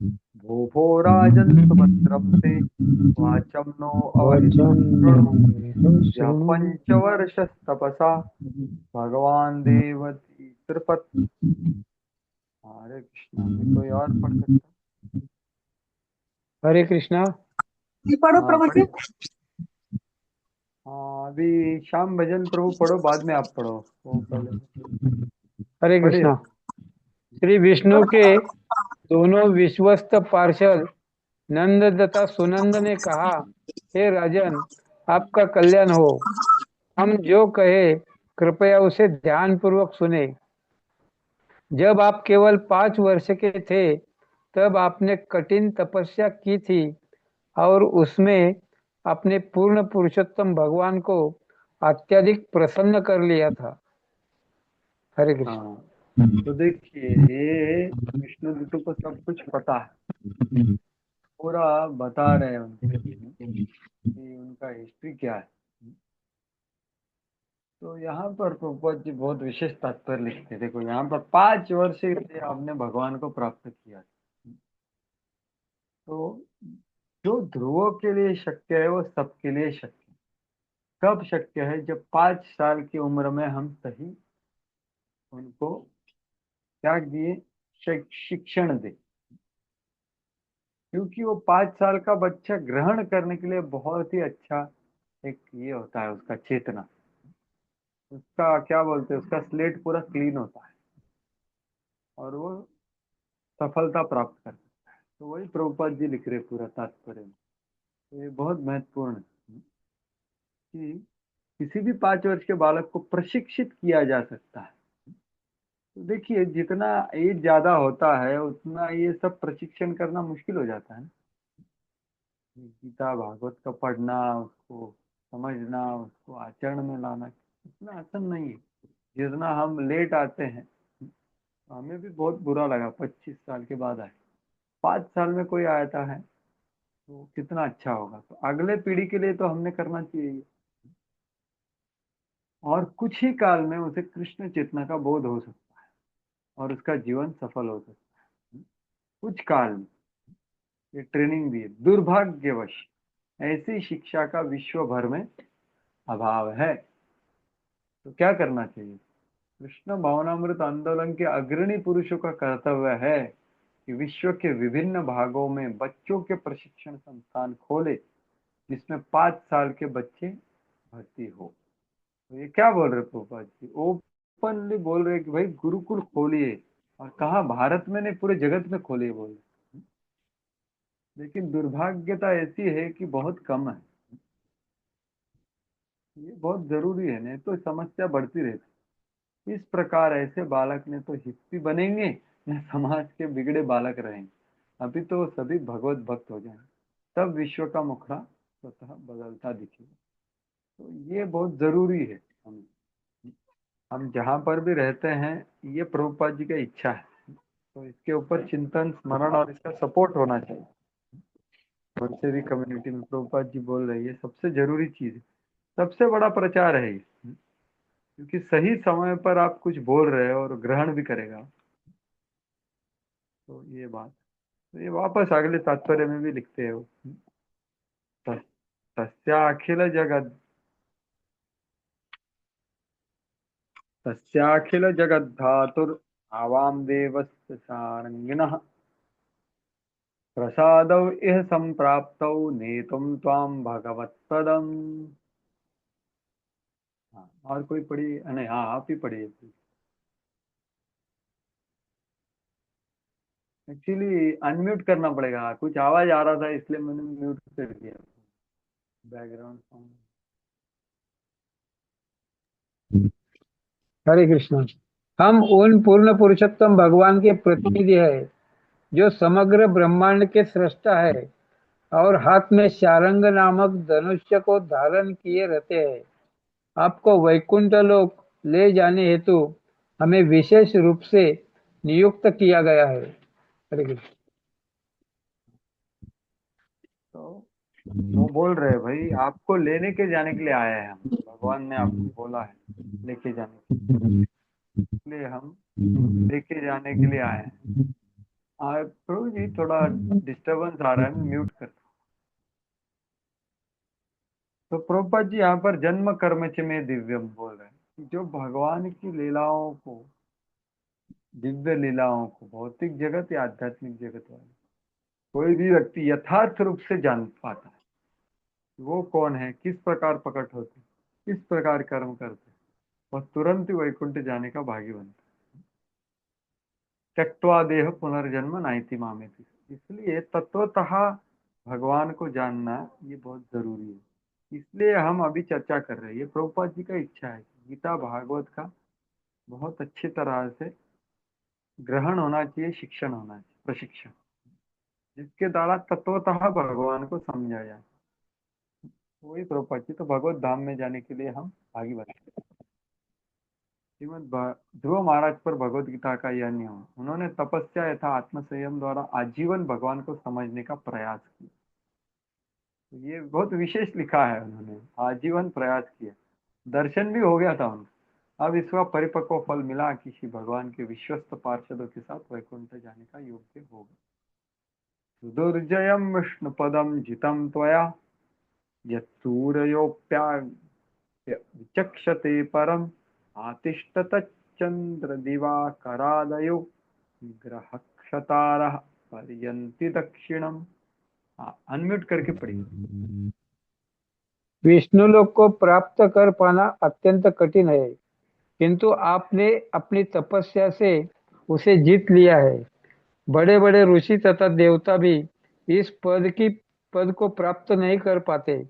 भो भो राजन सुभद्रम ते वाचम नो अवहितं शृणु, यः पंचवर्ष तपसा भगवान देवती त्रिपत। हरे कृष्णा। अभी कोई और पढ़ सकता? हरे कृष्णा। पढ़ो हाँ प्रभु जी। पढ़िए। हाँ, अभी श्याम भजन प्रभु पढ़ो, बाद में आप पढ़ो, वो पहले हरे पढ़िए। कृष्णा। श्री विष्णु के दोनों विश्वस्त पार्षद नंद तथा सुनंद ने कहा, हे राजन, आपका कल्याण हो। हम जो कहे कृपया उसे ध्यान पूर्वक सुने। जब आप केवल 5 वर्ष के थे, तब आपने कठिन तपस्या की थी और उसमें अपने पूर्ण पुरुषोत्तम भगवान को अत्यधिक प्रसन्न कर लिया था। हरे कृष्ण। हाँ, तो देखिए, ये विष्णु जी को सब कुछ पता है, पूरा बता रहे हैं उनके बारे में कि उनका हिस्ट्री क्या है। तो यहाँ पर प्रभुपाद जी बहुत विशेष तात्पर्य लिखते हैं। देखो, यहाँ पर 5 वर्ष से आपने भगवान को प्राप्त किया, तो जो ध्रुवों के लिए शक्य है वो सबके लिए शक्य है। कब शक्य है? जब 5 साल की उम्र में हम सही उनको क्या दिए? शिक्षण दे। क्योंकि वो 5 साल का बच्चा ग्रहण करने के लिए बहुत ही अच्छा एक ये होता है, उसका चेतना, उसका क्या बोलते हैं, उसका स्लेट पूरा क्लीन होता है और वो सफलता प्राप्त कर सकता है। तो वही प्रभुपाद जी लिख रहे पूरा तात्पर्य में। तो ये बहुत महत्वपूर्ण है कि किसी भी 5 वर्ष के बालक को प्रशिक्षित किया जा सकता है। तो देखिए, जितना एज ज्यादा होता है उतना ये सब प्रशिक्षण करना मुश्किल हो जाता है। गीता भागवत का पढ़ना, उसको समझना, उसको आचरण में लाना इतना आसान नहीं है। जितना हम लेट आते हैं, हमें भी बहुत बुरा लगा, 25 साल के बाद आए। 5 साल में कोई आता है तो कितना अच्छा होगा। तो अगले पीढ़ी के लिए तो हमने करना चाहिए। और कुछ ही काल में उसे कृष्ण चेतना का बोध हो सकता है और उसका जीवन सफल हो सकता है। कुछ काल में ये ट्रेनिंग दी है। दुर्भाग्यवश ऐसी शिक्षा का विश्व भर में अभाव है। तो क्या करना चाहिए? कृष्ण भावनामृत आंदोलन के अग्रणी पुरुषों का कर्तव्य है कि विश्व के विभिन्न भागों में बच्चों के प्रशिक्षण संस्थान खोले जिसमें 5 साल के बच्चे भर्ती हो। तो ये क्या बोल रहे प्रभुपाद जी? ओपनली बोल रहे कि भाई गुरुकुल खोलिए, और कहा भारत में नहीं पूरे जगत में खोलिए बोल रहे। लेकिन दुर्भाग्यता ऐसी है कि बहुत कम है। ये बहुत जरूरी है, नहीं तो समस्या बढ़ती रहती। इस प्रकार ऐसे बालक ने तो हिप्पी बनेंगे न समाज के बिगड़े बालक रहेंगे। अभी तो सभी भगवत भक्त हो जाएंगे, तब विश्व का मुखड़ा स्वतः बदलता दिखेगा। तो ये बहुत जरूरी है। हम जहां पर भी रहते हैं, ये प्रभुपाद जी का इच्छा है, तो इसके ऊपर चिंतन स्मरण और इसका सपोर्ट होना चाहिए। वैसे भी कम्युनिटी में प्रभुपाद जी बोल रही है, सबसे जरूरी चीज है, सबसे बड़ा प्रचार है ये। क्योंकि सही समय पर आप कुछ बोल रहे हो और ग्रहण भी करेगा, तो ये बात। तो ये वापस अगले तात्पर्य में भी लिखते हो, तस्याखिल जगत तस्याखिल जगद्धातुर आवां देवस्य सारंगिणः प्रसादौ इह संप्राप्तौ नेतुं त्वां भगवत्पदम्। हाँ, और कोई पढ़िए? नहीं, हाँ आप ही पढ़िए। एक्चुअली अनम्यूट करना पड़ेगा, कुछ आवाज आ रहा था इसलिए मैंने म्यूट कर दिया बैकग्राउंड साउंड। हरे कृष्णा। हम उन पूर्ण पुरुषोत्तम भगवान के प्रतिनिधि है जो समग्र ब्रह्मांड के सृष्टा है और हाथ में शारंग नामक धनुष्य को धारण किए रहते हैं। आपको वैकुंठ लोक ले जाने हेतु हमें विशेष रूप से नियुक्त किया गया है। हरे कृष्ण। तो वो बोल रहे हैं भाई आपको लेने के जाने के लिए आए हैं हम, भगवान ने आपको बोला है लेके जाने के लिए, हम लेके जाने के लिए आए हैं। प्रभु जी थोड़ा डिस्टरबेंस आ रहा है, मैं म्यूट कर। तो प्रभुपाद जी यहाँ पर जन्म कर्म च में दिव्यम बोल रहे हैं, जो भगवान की लीलाओं को, दिव्य लीलाओं को भौतिक जगत या आध्यात्मिक जगत वाले कोई भी व्यक्ति यथार्थ रूप से जान पाता है वो कौन है, किस प्रकार प्रकट होते, किस प्रकार कर्म करते, और तुरंत ही वैकुंठ जाने का भागी बनता है। त्यक्त्वा देह पुनर्जन्म नाइति मामेति। इसलिए तत्वतः भगवान को जानना ये बहुत जरूरी है। इसलिए हम अभी चर्चा कर रहे हैं। ये प्रभुपाद जी का इच्छा है कि गीता भागवत का बहुत अच्छी तरह से ग्रहण होना चाहिए, शिक्षण होना चाहिए, प्रशिक्षण, जिसके द्वारा तत्वतः भगवान को समझा जाए। वही प्रभुपाद जी, तो भगवत धाम में जाने के लिए हम आगे बढ़े। श्रीमद ध्रुव महाराज पर भगवत गीता का यह नियम, उन्होंने तपस्या तथा आत्मसंयम द्वारा आजीवन भगवान को समझने का प्रयास किया। तो ये बहुत विशेष लिखा है, उन्होंने आजीवन प्रयास किया, दर्शन भी हो गया था उनका। अब इसका परिपक्व फल मिला कि श्री भगवान के विश्वस्त पार्षदों के साथ वैकुंठ जाने का योग्य होगा। दुर्जयम विष्णुपदम जितम त्वया यत्सूरयोऽप्याविचक्षते परम आतिष्ठतच्चंद्र दिवाकरादयो ग्रहक्षतारः पर्यन्ति दक्षिणम। अनम्यूट करके पढ़िए। विष्णु लोक को प्राप्त कर पाना अत्यंत कठिन है, किंतु आपने अपनी तपस्या से उसे जीत लिया है। बड़े बड़े ऋषि तथा देवता भी इस पद को प्राप्त नहीं कर पाते।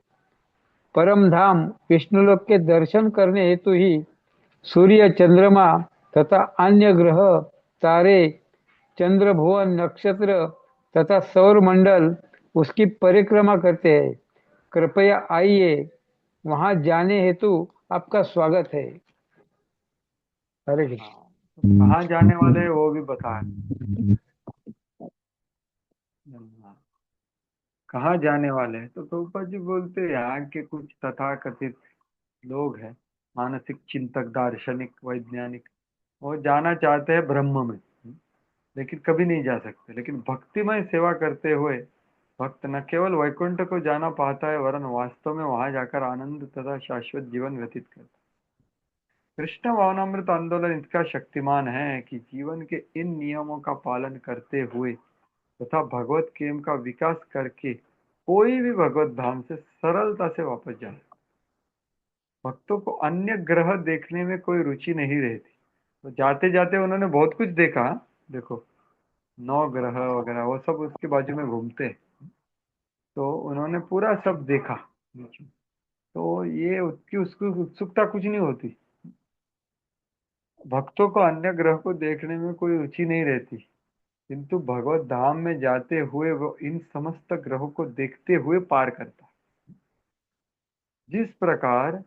परम धाम विष्णुलोक के दर्शन करने हेतु ही सूर्य, चंद्रमा तथा अन्य ग्रह, तारे, चंद्र, भुवन, नक्षत्र तथा सौर मंडल उसकी परिक्रमा करते हैं। कृपया आइए, वहां जाने हेतु आपका स्वागत है। हरे कृष्ण। कहाँ जाने वाले हैं वो भी बताए। कहाँ जाने वाले हैं? तो प्रभुपाद जी बोलते हैं यहाँ के कुछ तथाकथित लोग हैं मानसिक चिंतक, दार्शनिक, वैज्ञानिक, वो जाना चाहते हैं ब्रह्म में, लेकिन कभी नहीं जा सकते। लेकिन भक्तिमय सेवा करते हुए भक्त न केवल वैकुंठ को जाना पाता है, वरन वास्तव में वहां जाकर आनंद तथा शाश्वत जीवन व्यतीत करता है। कृष्ण भावनामृत आंदोलन इतना शक्तिमान है कि जीवन के इन नियमों का पालन करते हुए तथा भगवत प्रेम का विकास करके कोई भी भगवत धाम से सरलता से वापस जाए। भक्तों को अन्य ग्रह देखने में कोई रुचि नहीं रहती। तो जाते जाते उन्होंने बहुत कुछ देखा। देखो, 9 ग्रह वगैरह वो सब उसके बाजू में घूमते हैं, तो उन्होंने पूरा सब देखा। तो ये उसकी उसको उत्सुकता कुछ नहीं होती। भक्तों को अन्य ग्रह को देखने में कोई रुचि नहीं रहती, किंतु भगवत धाम में जाते हुए वो इन समस्त ग्रहों को देखते हुए पार करता है। जिस प्रकार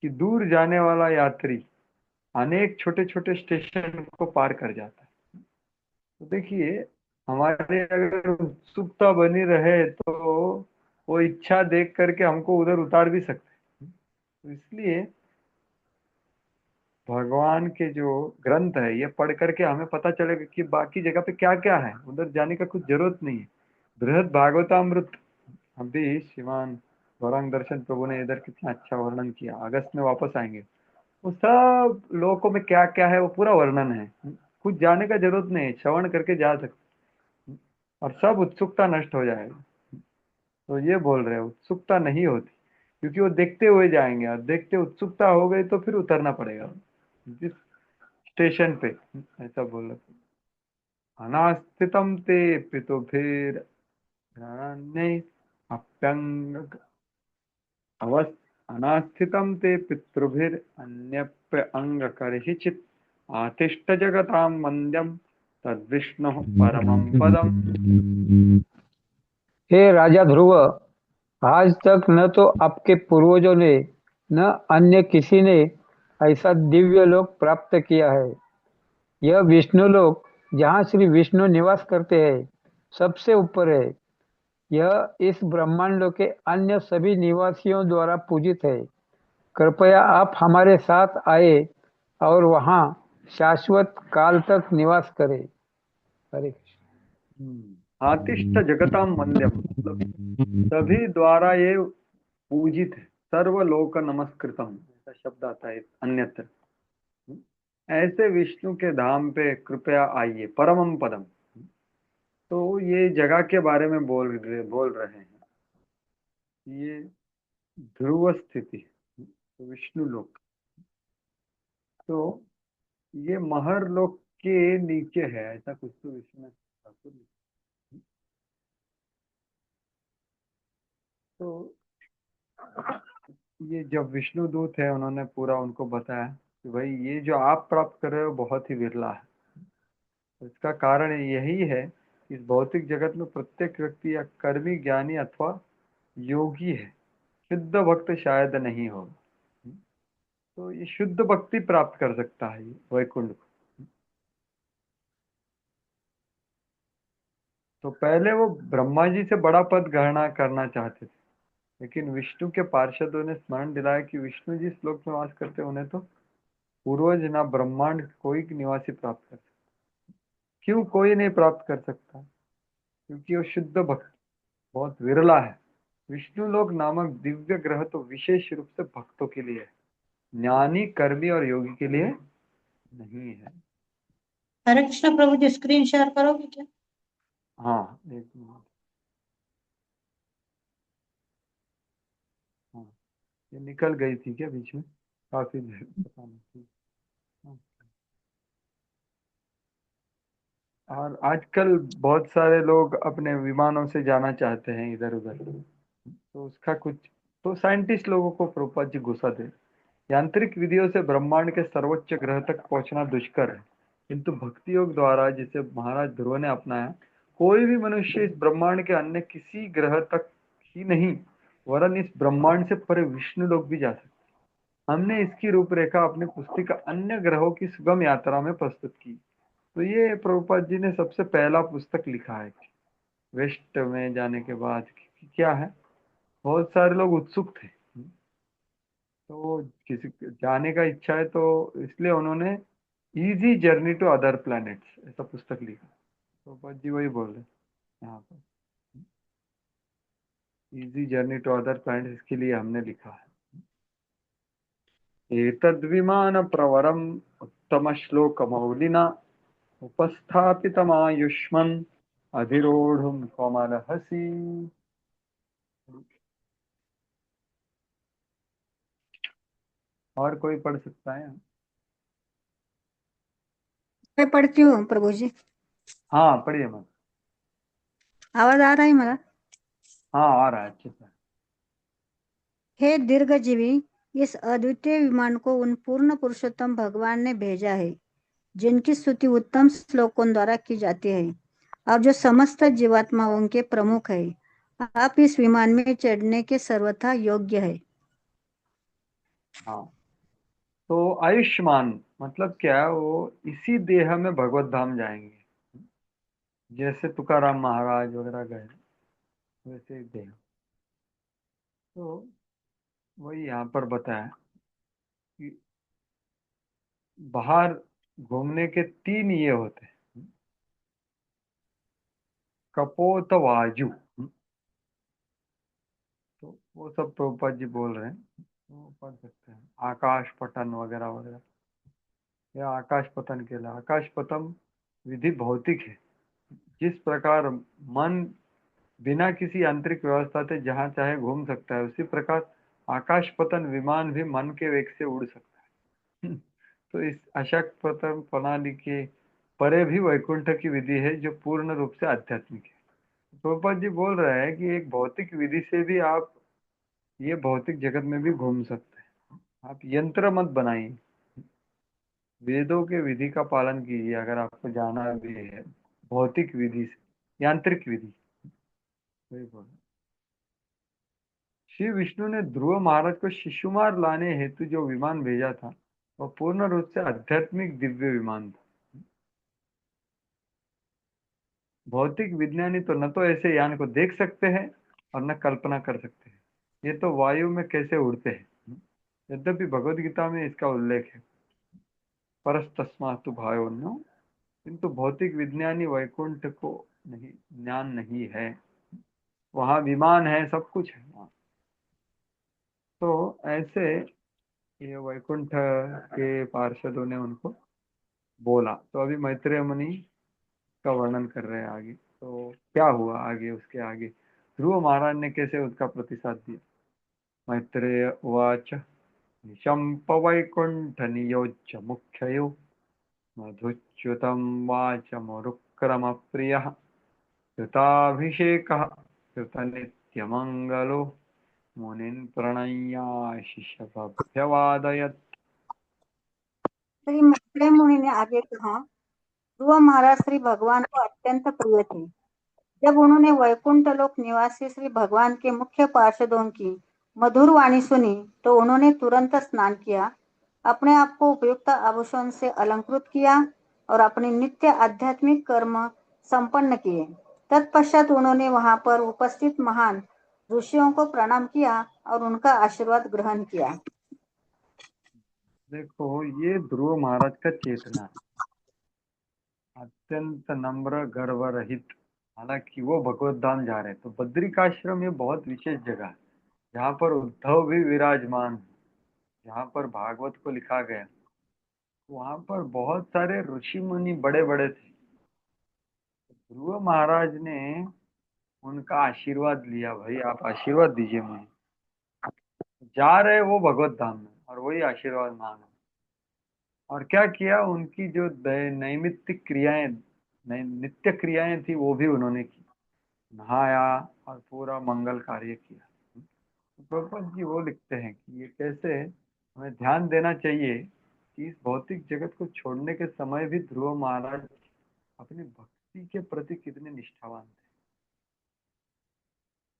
कि दूर जाने वाला यात्री अनेक छोटे छोटे स्टेशन को पार कर जाता है। तो देखिए, हमारे अगर उत्सुकता बनी रहे तो वो इच्छा देख करके हमको उधर उतार भी सकते हैं। तो इसलिए भगवान के जो ग्रंथ है ये पढ़ करके हमें पता चलेगा कि बाकी जगह पे क्या क्या है, उधर जाने का कुछ जरूरत नहीं है। बृहद भागवतामृत अभी श्रीमान गौरांग दर्शन प्रभु ने इधर कितना अच्छा वर्णन किया। अगस्त में वापस आएंगे, वो सब लोकों में क्या क्या है वो पूरा वर्णन है। कुछ जाने का जरूरत नहीं है, श्रवण करके जा सकते और सब उत्सुकता नष्ट हो जाएगा। तो ये बोल रहे हैं उत्सुकता नहीं होती, क्योंकि वो देखते हुए जाएंगे और देखते उत्सुकता हो गई तो फिर उतरना पड़ेगा जिस स्टेशन पे। ऐसा बोल रहे, अनास्थितम ते पितुभिर अप्यंग अवस् अनास्थितं ते पितृभिर अन्यप्य अंग करहिचित आतिष्ठ जगतां वन्द्यम तद्विष्णु परमं पदम। हे राजा ध्रुव, आज तक न तो आपके पूर्वजों ने न अन्य किसी ने ऐसा दिव्य लोक प्राप्त किया है। यह विष्णु लोक जहाँ श्री विष्णु निवास करते हैं सबसे ऊपर है। यह इस ब्रह्मांड के अन्य सभी निवासियों द्वारा पूजित है। कृपया आप हमारे साथ आए और वहाँ शाश्वत काल तक निवास करें। हरे कृष्ण। आतिष्ठ जगतां वन्द्यम मतलब सभी द्वारा ये पूजित है। सर्वलोक नमस्कृतम ऐसा शब्द आता है अन्यत्र। ऐसे विष्णु के धाम पे कृपया आइए, परमम पदम। तो ये जगह के बारे में बोल रहे हैं। ये ध्रुव स्थिति, विष्णु लोक, तो ये महर लोक के नीचे है, ऐसा कुछ तो विष्णु ठाकुर ने। तो ये जब विष्णु दूत है उन्होंने पूरा उनको बताया कि भाई ये जो आप प्राप्त कर रहे हो बहुत ही विरला है। तो इसका कारण यही है कि इस भौतिक जगत में प्रत्येक व्यक्ति या कर्मी, ज्ञानी अथवा योगी है, शुद्ध भक्त शायद नहीं हो। तो ये शुद्ध भक्ति प्राप्त कर सकता है ये वैकुंठ को। तो पहले वो ब्रह्मा जी से बड़ा पद ग्रहण करना चाहते थे, लेकिन विष्णु के पार्षदों ने स्मरण दिलाया कि विष्णु जिस लोक में वास करते उन्हें तो पूर्वज ना ब्रह्मांड कोई निवासी प्राप्त कर सकता। क्यों कोई नहीं प्राप्त कर सकता? क्योंकि वो शुद्ध भक्त बहुत विरला है। विष्णु लोक नामक दिव्य ग्रह तो विशेष रूप से भक्तों के लिए है, ज्ञानी, कर्मी और योगी के लिए नहीं है। हरे कृष्ण प्रभु जी, स्क्रीन शेयर करोगे क्या? हाँ, एक मिनट। हाँ, ये निकल गई थी क्या बीच में? काफी देर पता नहीं थी। हाँ। और आजकल बहुत सारे लोग अपने विमानों से जाना चाहते हैं इधर उधर, तो उसका कुछ तो साइंटिस्ट लोगों को प्रभुपाद जी गुस्सा दे। यांत्रिक विधियों से ब्रह्मांड के सर्वोच्च ग्रह तक पहुंचना दुष्कर है, किंतु भक्ति योग द्वारा जिसे महाराज ध्रुव ने अपनाया, कोई भी मनुष्य इस ब्रह्मांड के अन्य किसी ग्रह तक ही नहीं वरन इस ब्रह्मांड से परे विष्णु लोक भी जा सकते। हमने इसकी रूपरेखा अपनी पुस्तिका अन्य ग्रहों की सुगम यात्रा में प्रस्तुत की। तो ये प्रभुपाद जी ने सबसे पहला पुस्तक लिखा है वेस्ट में जाने के बाद। क्या है, बहुत सारे लोग उत्सुक थे तो किसी जाने का इच्छा है तो इसलिए उन्होंने easy journey to other planets ऐसा पुस्तक लिखा। तो जी वही बोल रहे हैं यहाँ पर, easy journey to other planets, इसके लिए हमने लिखा है। एतद्विमान प्रवरम उत्तम श्लोक मौलिना उपस्थापितमायुष्मन् अधिरोढ़ुम कमलहसी। और कोई पढ़ सकता है? मैं पढ़ती हूँ प्रभु जी। हाँ पढ़िए मत। आवाज आ रहा है मेरा? हाँ आ रहा है अच्छे से। हे दीर्घजीवी, इस अद्वितीय विमान को उन पूर्ण पुरुषोत्तम भगवान ने भेजा है जिनकी स्तुति उत्तम श्लोकों द्वारा की जाती है और जो समस्त जीवात्माओं के प्रमुख है। आप इस विमान में चढ़ने के सर्वथा योग्य है। हाँ तो आयुष्मान मतलब क्या है? वो इसी देह में भगवत धाम जाएंगे, जैसे तुकाराम महाराज वगैरह गए वैसे ही देह। तो वही यहाँ पर बताया कि बाहर घूमने के तीन ये होते हैं। कपोत वायु, तो वो सब प्रभुपाद जी बोल रहे हैं, वो पढ़ सकते हैं। आकाश पतन वगैरह वगैरह, या आकाश पतन के लिए आकाश पतन विधि भौतिक है। जिस प्रकार मन बिना किसी आंतरिक व्यवस्था के जहाँ चाहे घूम सकता है, उसी प्रकार आकाश पतन विमान भी मन के वेग से उड़ सकता है। तो इस आकाश पतन प्रणाली के परे भी वैकुंठ की विधि है जो पूर्ण रूप से आध्यात्मिक है। प्रभुपाद जी बोल रहे हैं कि एक भौतिक विधि से भी आप ये भौतिक जगत में भी घूम सकते हैं। आप यंत्र मत बनाइए, वेदों के विधि का पालन कीजिए अगर आपको जाना भी है भौतिक विधि से, यांत्रिक विधि। वही बोल, श्री विष्णु ने ध्रुव महाराज को शिशुमार लाने हेतु जो विमान भेजा था वह पूर्ण रूप से आध्यात्मिक दिव्य विमान था। भौतिक विज्ञानी तो न तो ऐसे यान को देख सकते हैं और न कल्पना कर सकते हैं, ये तो वायु में कैसे उड़ते हैं। यद्यपि भगवद गीता में इसका उल्लेख है, परस्तस्मातु भायोन्नो, किंतु भौतिक विज्ञानी वैकुंठ को नहीं, ज्ञान नहीं है। वहां विमान है, सब कुछ है वहाँ। तो ऐसे ये वैकुंठ के पार्षदों ने उनको बोला। तो अभी मैत्रेय मुनि का वर्णन कर रहे हैं आगे, तो क्या हुआ आगे, उसके आगे ध्रुव महाराज ने कैसे उसका प्रतिसाद दिया। मैत्रेय उवाच निशंप वैकुंठ नियोज्य मुख्ययो मधुच्युतं वाचमुरुक्रम प्रियः कृताभिषेकः कृतनित्यमङ्गलो मुनिन् प्रणय्याशिषमभ्यवादयत्। श्री मैत्रेय मुनि ने आगे कहा, ध्रुव महाराज श्री भगवान को अत्यंत प्रिय थे। जब उन्होंने वैकुंठ लोक निवासी श्री भगवान के मुख्य पार्षदों की मधुर वाणी सुनी तो उन्होंने तुरंत स्नान किया, अपने आप को उपयुक्त आभूषण से अलंकृत किया और अपने नित्य आध्यात्मिक कर्म संपन्न किए। तत्पश्चात उन्होंने वहां पर उपस्थित महान ऋषियों को प्रणाम किया और उनका आशीर्वाद ग्रहण किया। देखो ये ध्रुव महाराज का चेतना है, अत्यंत नम्र गर्व रहित। हालांकि वो भगवत धाम जा रहे हैं, तो बद्रिकाश्रम ये बहुत विशेष जगह है जहाँ पर उद्धव भी विराजमान है, जहाँ पर भागवत को लिखा गया। वहां पर बहुत सारे ऋषि मुनि बड़े बड़े थे। ध्रुव महाराज ने उनका आशीर्वाद लिया, भाई आप आशीर्वाद दीजिए मुझे। जा रहे वो भगवत धाम में और वही आशीर्वाद मांगा। और क्या किया, उनकी जो नैमित्तिक क्रियाएं, नित्य क्रियाएं थी वो भी उन्होंने की, नहाया और पूरा मंगल कार्य किया। तो प्रभुपाद जी वो लिखते हैं कि ये कैसे हमें ध्यान देना चाहिए कि इस भौतिक जगत को छोड़ने के समय भी ध्रुव महाराज अपनी भक्ति के प्रति कितने निष्ठावान थे।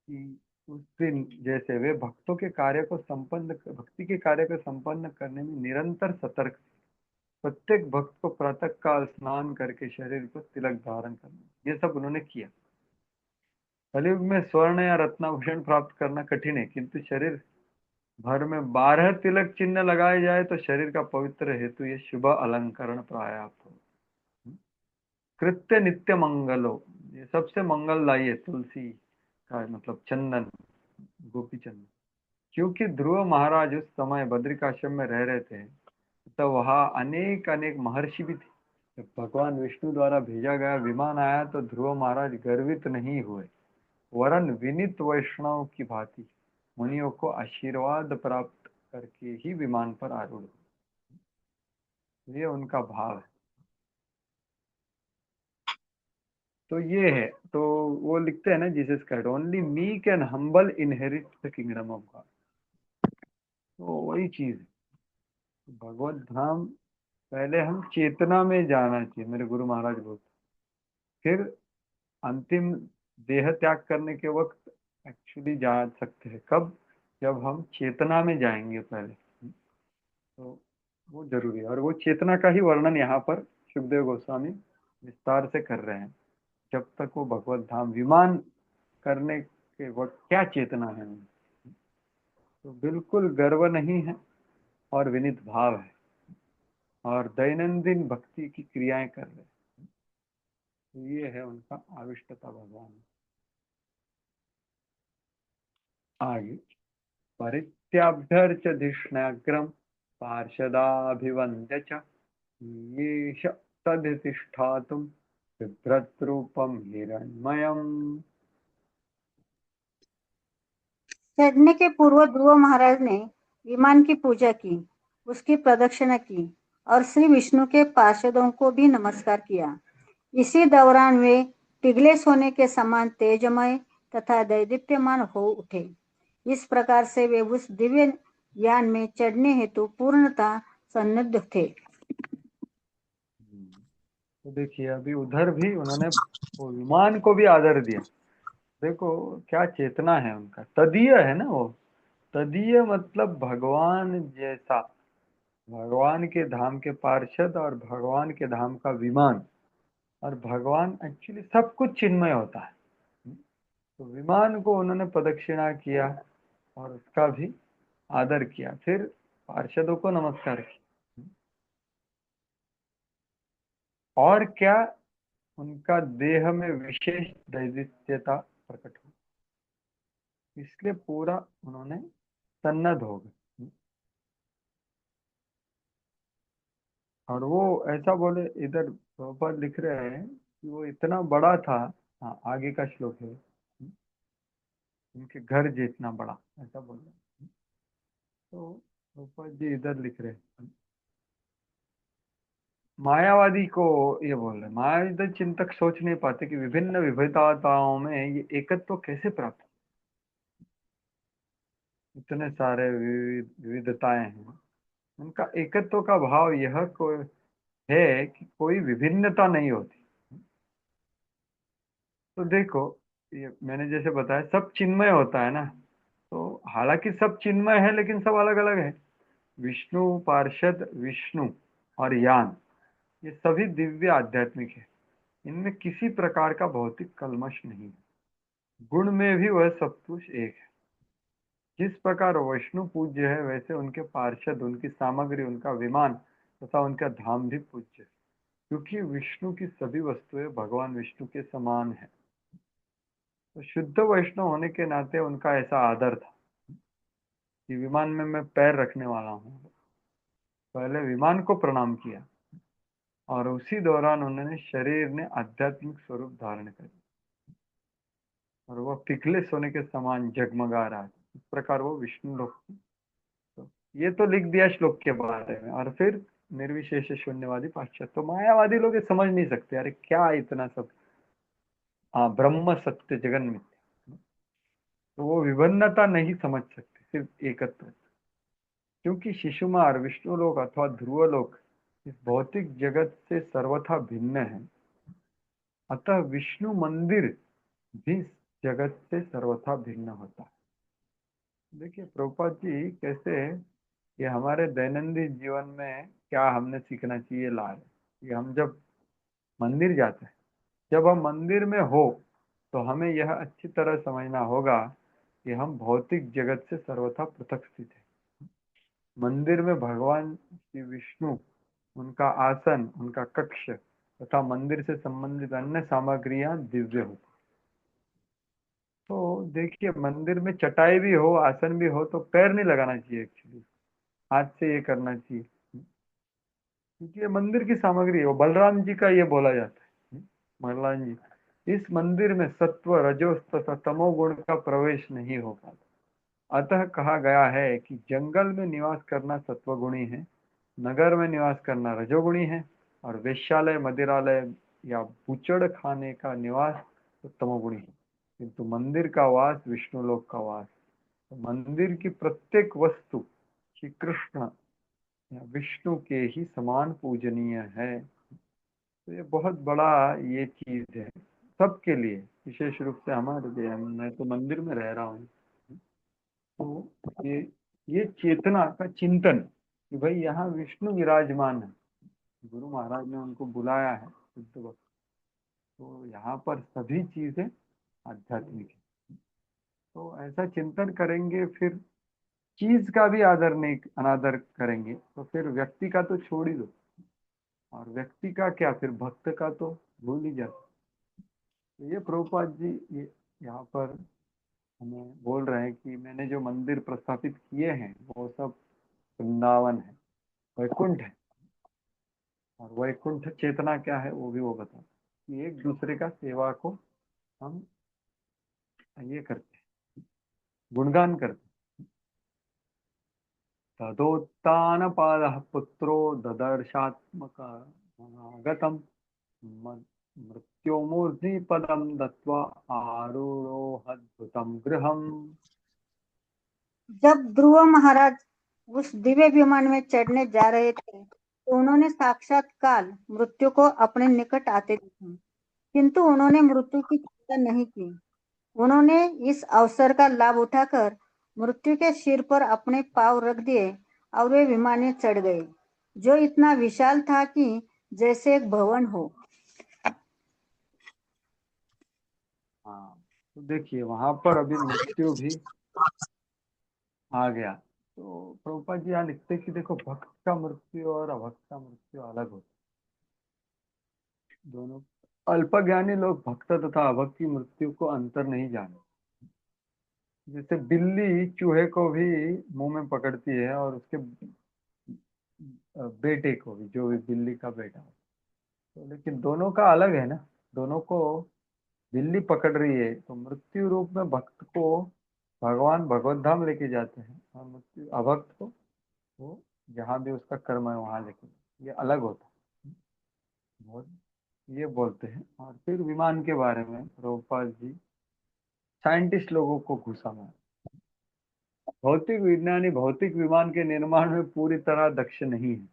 कि उस दिन जैसे वे भक्तों के कार्य को संपन्न, भक्ति के कार्य को संपन्न करने में निरंतर सतर्क थे। प्रत्येक भक्त को प्रातः काल स्नान करके शरीर को तिलक धारण करना, ये सब उन्होंने किया। कलयुग में स्वर्ण या रत्नाभूषण प्राप्त करना कठिन है, किंतु शरीर भर में 12 तिलक चिन्ह लगाए जाए तो शरीर का पवित्र हेतु ये शुभ अलंकरण पर्याप्त हो। कृत्य नित्य मंगलो, ये सबसे मंगलदायी है तुलसी का मतलब चंदन, गोपी चंदन। क्योंकि ध्रुव महाराज उस समय बद्रिकाश्रम में रह रहे थे, तो वहां अनेक अनेक महर्षि भी थे। जब भगवान विष्णु द्वारा भेजा गया विमान आया तो ध्रुव महाराज गर्वित नहीं हुए, वरन विनीत वैष्णव की भांति मुनियों को आशीर्वाद प्राप्त करके ही विमान पर आरूढ़ हुए। ये उनका भाव है। तो ये है, तो वो लिखते हैं ना Jesus Christ, only meek and humble inherit the kingdom of God. तो वही चीज है। भगवत धाम पहले हम चेतना में जाना चाहिए, मेरे गुरु महाराज बोलते। फिर अंतिम देह त्याग करने के वक्त एक्चुअली जा सकते हैं, कब? जब हम चेतना में जाएंगे पहले। तो वो जरूरी है, और वो चेतना का ही वर्णन यहाँ पर सुखदेव गोस्वामी विस्तार से कर रहे हैं। जब तक वो भगवत धाम विमान करने के वक्त क्या चेतना है, तो बिल्कुल गर्व नहीं है और विनीत भाव है, और दैनंदिन भक्ति की क्रियाएं कर रहे हैं। तो ये है उनका आविष्टता भगवान। आगे, परित्याभ्यर्च धिष्ण्याग्रम पार्षदाभिवन्द्य च येष तदधिष्ठातुं बिभ्रद्रूपं हिरण्मयम्। चढ़ने के पूर्व ध्रुव महाराज ने विमान की पूजा की, उसकी प्रदक्षिणा की और श्री विष्णु के पार्षदों को भी नमस्कार किया। इसी दौरान वे पिघले सोने के समान तेजमय तथा दैदीप्यमान हो उठे। इस प्रकार से वे उस दिव्य यान में चढ़ने हेतु पूर्णतः सन्नद्ध थे। तो देखिए, अभी उधर भी उन्होंने वो विमान को भी आदर दिया। देखो क्या चेतना है उनका, तदीय है ना वो। तदीय मतलब भगवान जैसा, भगवान के धाम के पार्षद और भगवान के धाम का विमान। और भगवान एक्चुअली सब कुछ चिन्मय होता है। तो विमान को उन्होंने प्रदक्षिणा किया और उसका भी आदर किया, फिर पार्षदों को नमस्कार किया। और क्या, उनका देह में विशेष दैदित्यता प्रकट हुई, इसलिए पूरा उन्होंने सन्नद्ध हो गए। और वो ऐसा बोले, इधर प्रभुपाद लिख रहे हैं कि वो इतना बड़ा था। हाँ, आगे का श्लोक है, उनके घर जितना बड़ा, ऐसा बोल रहे हैं। तो प्रभुपाद जी इधर लिख रहे हैं, मायावादी को ये बोल रहे, मायावादी चिंतक सोच नहीं पाते कि विभिन्न विविधताओं में ये एकत्व कैसे प्राप्त। इतने सारे विविधताएं हैं, उनका एकत्व का भाव यह को है कि कोई विभिन्नता नहीं होती। तो देखो, ये मैंने जैसे बताया सब चिन्मय होता है ना, तो हालांकि सब चिन्मय है लेकिन सब अलग अलग है। विष्णु पार्षद, विष्णु और यान, ये सभी दिव्य आध्यात्मिक है। इनमें किसी प्रकार का भौतिक कलमश नहीं है। गुण में भी वह सब कुछ एक है। जिस प्रकार विष्णु पूज्य है, वैसे उनके पार्षद, उनकी सामग्री, उनका विमान तथा उनका धाम भी पूज्य है, क्योंकि विष्णु की सभी वस्तुएं भगवान विष्णु के समान है। तो शुद्ध वैष्णव होने के नाते उनका ऐसा आदर था कि विमान में मैं पैर रखने वाला हूँ, पहले विमान को प्रणाम किया, और उसी दौरान उन्होंने शरीर ने आध्यात्मिक स्वरूप धारण कर, और वह पिघले सोने के समान जगमगा रहा है। इस प्रकार वो विष्णु लोक। तो ये तो लिख दिया श्लोक के बारे में। और फिर निर्विशेष शून्यवादी पाश्चात्य, तो मायावादी लोग ये समझ नहीं सकते, अरे क्या इतना सब, हाँ ब्रह्म सत्य जगन मिथ्या। तो वो विभिन्नता नहीं समझ सकते, सिर्फ एकत्व। क्योंकि शिशुमार, विष्णु लोक अथवा ध्रुव लोक इस भौतिक जगत से सर्वथा भिन्न है, अतः विष्णु मंदिर भी इस जगत से सर्वथा भिन्न होता है। देखिए प्रभुपाद जी कैसे ये हमारे दैनंदिन जीवन में क्या हमने सीखना चाहिए ला रहे कि हम जब मंदिर जाते हैं, जब हम मंदिर में हो तो हमें यह अच्छी तरह समझना होगा कि हम भौतिक जगत से सर्वथा पृथक स्थित है। मंदिर में भगवान श्री विष्णु, उनका आसन, उनका कक्ष तथा मंदिर से संबंधित अन्य सामग्रियां दिव्य होती। तो देखिए, मंदिर में चटाई भी हो, आसन भी हो, तो पैर नहीं लगाना चाहिए, एक्चुअली हाथ से ये करना चाहिए, क्योंकि ये मंदिर की सामग्री है। वो बलराम जी का ये बोला जाता है, बलराम जी, इस मंदिर में सत्व, रजो तथा तमोगुण का प्रवेश नहीं हो पाता। अतः कहा गया है कि जंगल में निवास करना सत्वगुणी है, नगर में निवास करना रजोगुणी है, और वेश्यालय, मदिरालय या बुचड़ खाने का निवास तो तमोगुणी है। किंतु मंदिर का वास विष्णु लोक का वास। तो मंदिर की प्रत्येक वस्तु श्री कृष्ण या विष्णु के ही समान पूजनीय है। तो ये बहुत बड़ा ये चीज है सबके लिए, विशेष रूप से हमारे लिए। मैं तो मंदिर में रह रहा हूँ, तो ये चेतना का चिंतन कि भाई यहाँ विष्णु विराजमान है, गुरु महाराज ने उनको बुलाया है शुद्ध भक्त, तो यहाँ पर सभी चीजें आध्यात्मिक है। तो ऐसा चिंतन करेंगे, फिर चीज का भी आदर नहीं, अनादर करेंगे, तो फिर व्यक्ति का तो छोड़ ही दो, और व्यक्ति का क्या, फिर भक्त का तो भूल ही जाते। तो ये प्रभुपाद जी ये यहाँ पर हमें बोल रहे हैं कि मैंने जो मंदिर प्रस्थापित किए हैं वो सब वृंदावन है, वैकुंठ है। और वैकुंठ चेतना क्या है वो भी वो बता कि एक दूसरे का सेवा को हम ये करते हैं, गुणगान करते हैं। तदोत्तान पादः पुत्रो ददर्शात्मक गतम मृत्योमूर्धि पदम दत्वा आरूढ़ोऽद्भुतं गृहम्। जब ध्रुव महाराज उस दिव्य विमान में चढ़ने जा रहे थे तो उन्होंने साक्षात काल मृत्यु को अपने निकट आते देखा, किंतु उन्होंने मृत्यु की चिंता नहीं की। उन्होंने इस अवसर का लाभ उठाकर मृत्यु के सिर पर अपने पांव रख दिए और वे विमान में चढ़ गए, जो इतना विशाल था कि जैसे एक भवन हो। हाँ, तो देखिए वहां पर अभी मृत्यु भी आ गया। तो प्रभुपाद जी यहाँ लिखते हैं कि देखो, भक्त का मृत्यु और अभक्त का मृत्यु अलग होता है। दोनों अल्पज्ञानी लोग भक्त तथा अभक्त की मृत्यु को अंतर नहीं जानते। जैसे बिल्ली चूहे को भी मुंह में पकड़ती है, और उसके बेटे को भी, जो भी बिल्ली का बेटा हो, तो लेकिन दोनों का अलग है ना। दोनों को बिल्ली पकड़ रही है, तो मृत्यु रूप में भक्त को भगवान भगवत धाम लेके जाते हैं, और मृत्यु अभक्त को वो जहाँ भी उसका कर्म है वहां लेके, ये अलग होता है। और ये बोलते हैं। और फिर विमान के बारे में प्रभुपाद जी साइंटिस्ट लोगों को घुसा मार, भौतिक विज्ञानी भौतिक विमान के निर्माण में पूरी तरह दक्ष नहीं है।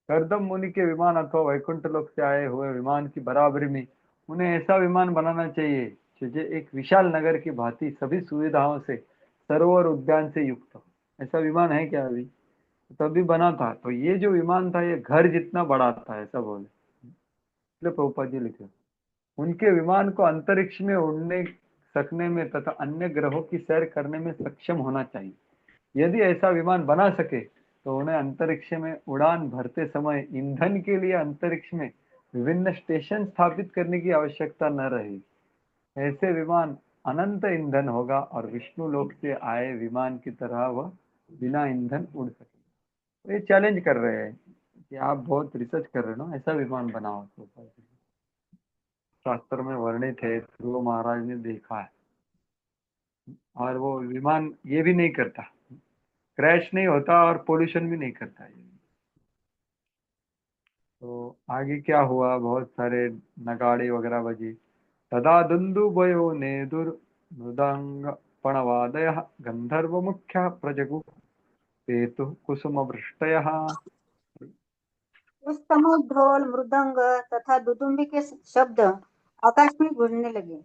करदम मुनि के विमान अथवा वैकुंठ लोक से आए हुए विमान की बराबरी में उन्हें ऐसा विमान बनाना चाहिए जो एक विशाल नगर की भांति सभी सुविधाओं से, सरोवर उद्यान से युक्त हो। ऐसा विमान है क्या अभी? तभी बना था। तो ये जो विमान था ये घर जितना बड़ा था, ऐसा बोले। इसलिए प्रभुपाद जी लिखे उनके विमान को अंतरिक्ष में उड़ने सकने में तथा अन्य ग्रहों की सैर करने में सक्षम होना चाहिए। यदि ऐसा विमान बना सके तो उन्हें अंतरिक्ष में उड़ान भरते समय ईंधन के लिए अंतरिक्ष में विभिन्न स्टेशन स्थापित करने की आवश्यकता न रहेगी। ऐसे विमान अनंत ईंधन होगा और विष्णु लोक से आए विमान की तरह वह बिना ईंधन उड़ सकेगा। तो ये चैलेंज कर रहे हैं कि आप बहुत रिसर्च कर रहे हो ना, ऐसा विमान बनाओ। तो शास्त्र में वर्णित है, ध्रुव महाराज ने देखा है, और वो विमान ये भी नहीं करता, क्रैश नहीं होता और पोल्यूशन भी नहीं करता है। तो आगे क्या हुआ, बहुत सारे नगाड़े वगैरह बजे। तदा दुन्दुभयो नेदुर मृदंग पणवादयः गंधर्व मुख्य प्रजगु पेतु कुसुम वृष्टयः। उस समय ढोल, मृदंग तथा दुदुम्बी के शब्द आकाश में गूंजने लगे।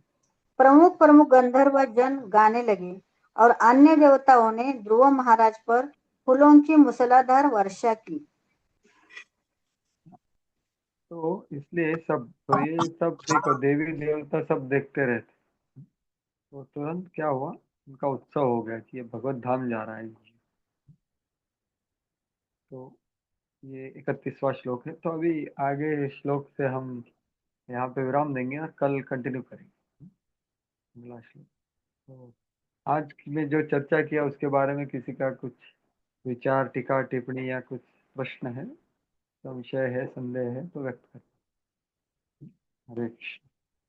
प्रमुख प्रमुख गंधर्व जन गाने लगे और अन्य देवताओं ने ध्रुव महाराज पर फूलों की मूसलाधार वर्षा की। तो इसलिए सब, तो ये सब देखो, देवी देवता सब देखते रहते। तो तुरंत क्या हुआ, उनका उत्सव हो गया कि ये भगवत धाम जा रहा है। तो ये 31वां श्लोक है। तो अभी आगे श्लोक से हम यहाँ पे विराम देंगे और कल कंटिन्यू करेंगे अगला श्लोक। तो आज में जो चर्चा किया उसके बारे में किसी का कुछ विचार, टीका, टिप्पणी या कुछ प्रश्न है, संशय है, संदेह है तो व्यक्त करें। हरे कृष्ण।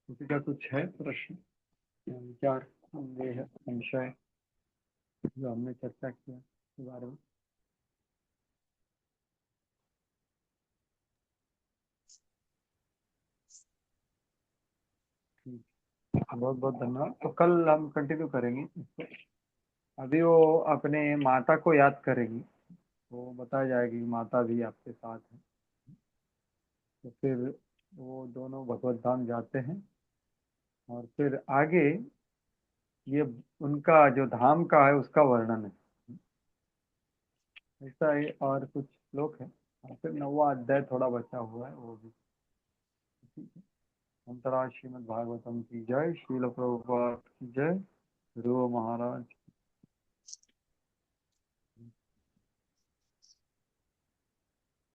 किसी का कुछ है प्रश्न या विचार, संदेह, संशय जो हमने चर्चा किया उसके बारे में? बहुत बहुत धन्यवाद। तो कल हम कंटिन्यू करेंगे इसको। अभी वो अपने माता को याद करेंगी, वो बताया जाएगी कि माता भी आपके साथ है। तो फिर वो दोनों भगवत धाम जाते हैं और फिर आगे ये उनका जो धाम का है उसका वर्णन है, ऐसा है। और कुछ श्लोक है और फिर 9वां अध्याय थोड़ा बचा हुआ है वो भी। ठीक है। अंतरा श्रीमद् भागवतम की जय, श्रील प्रभुपाद की जय, गुरु महाराज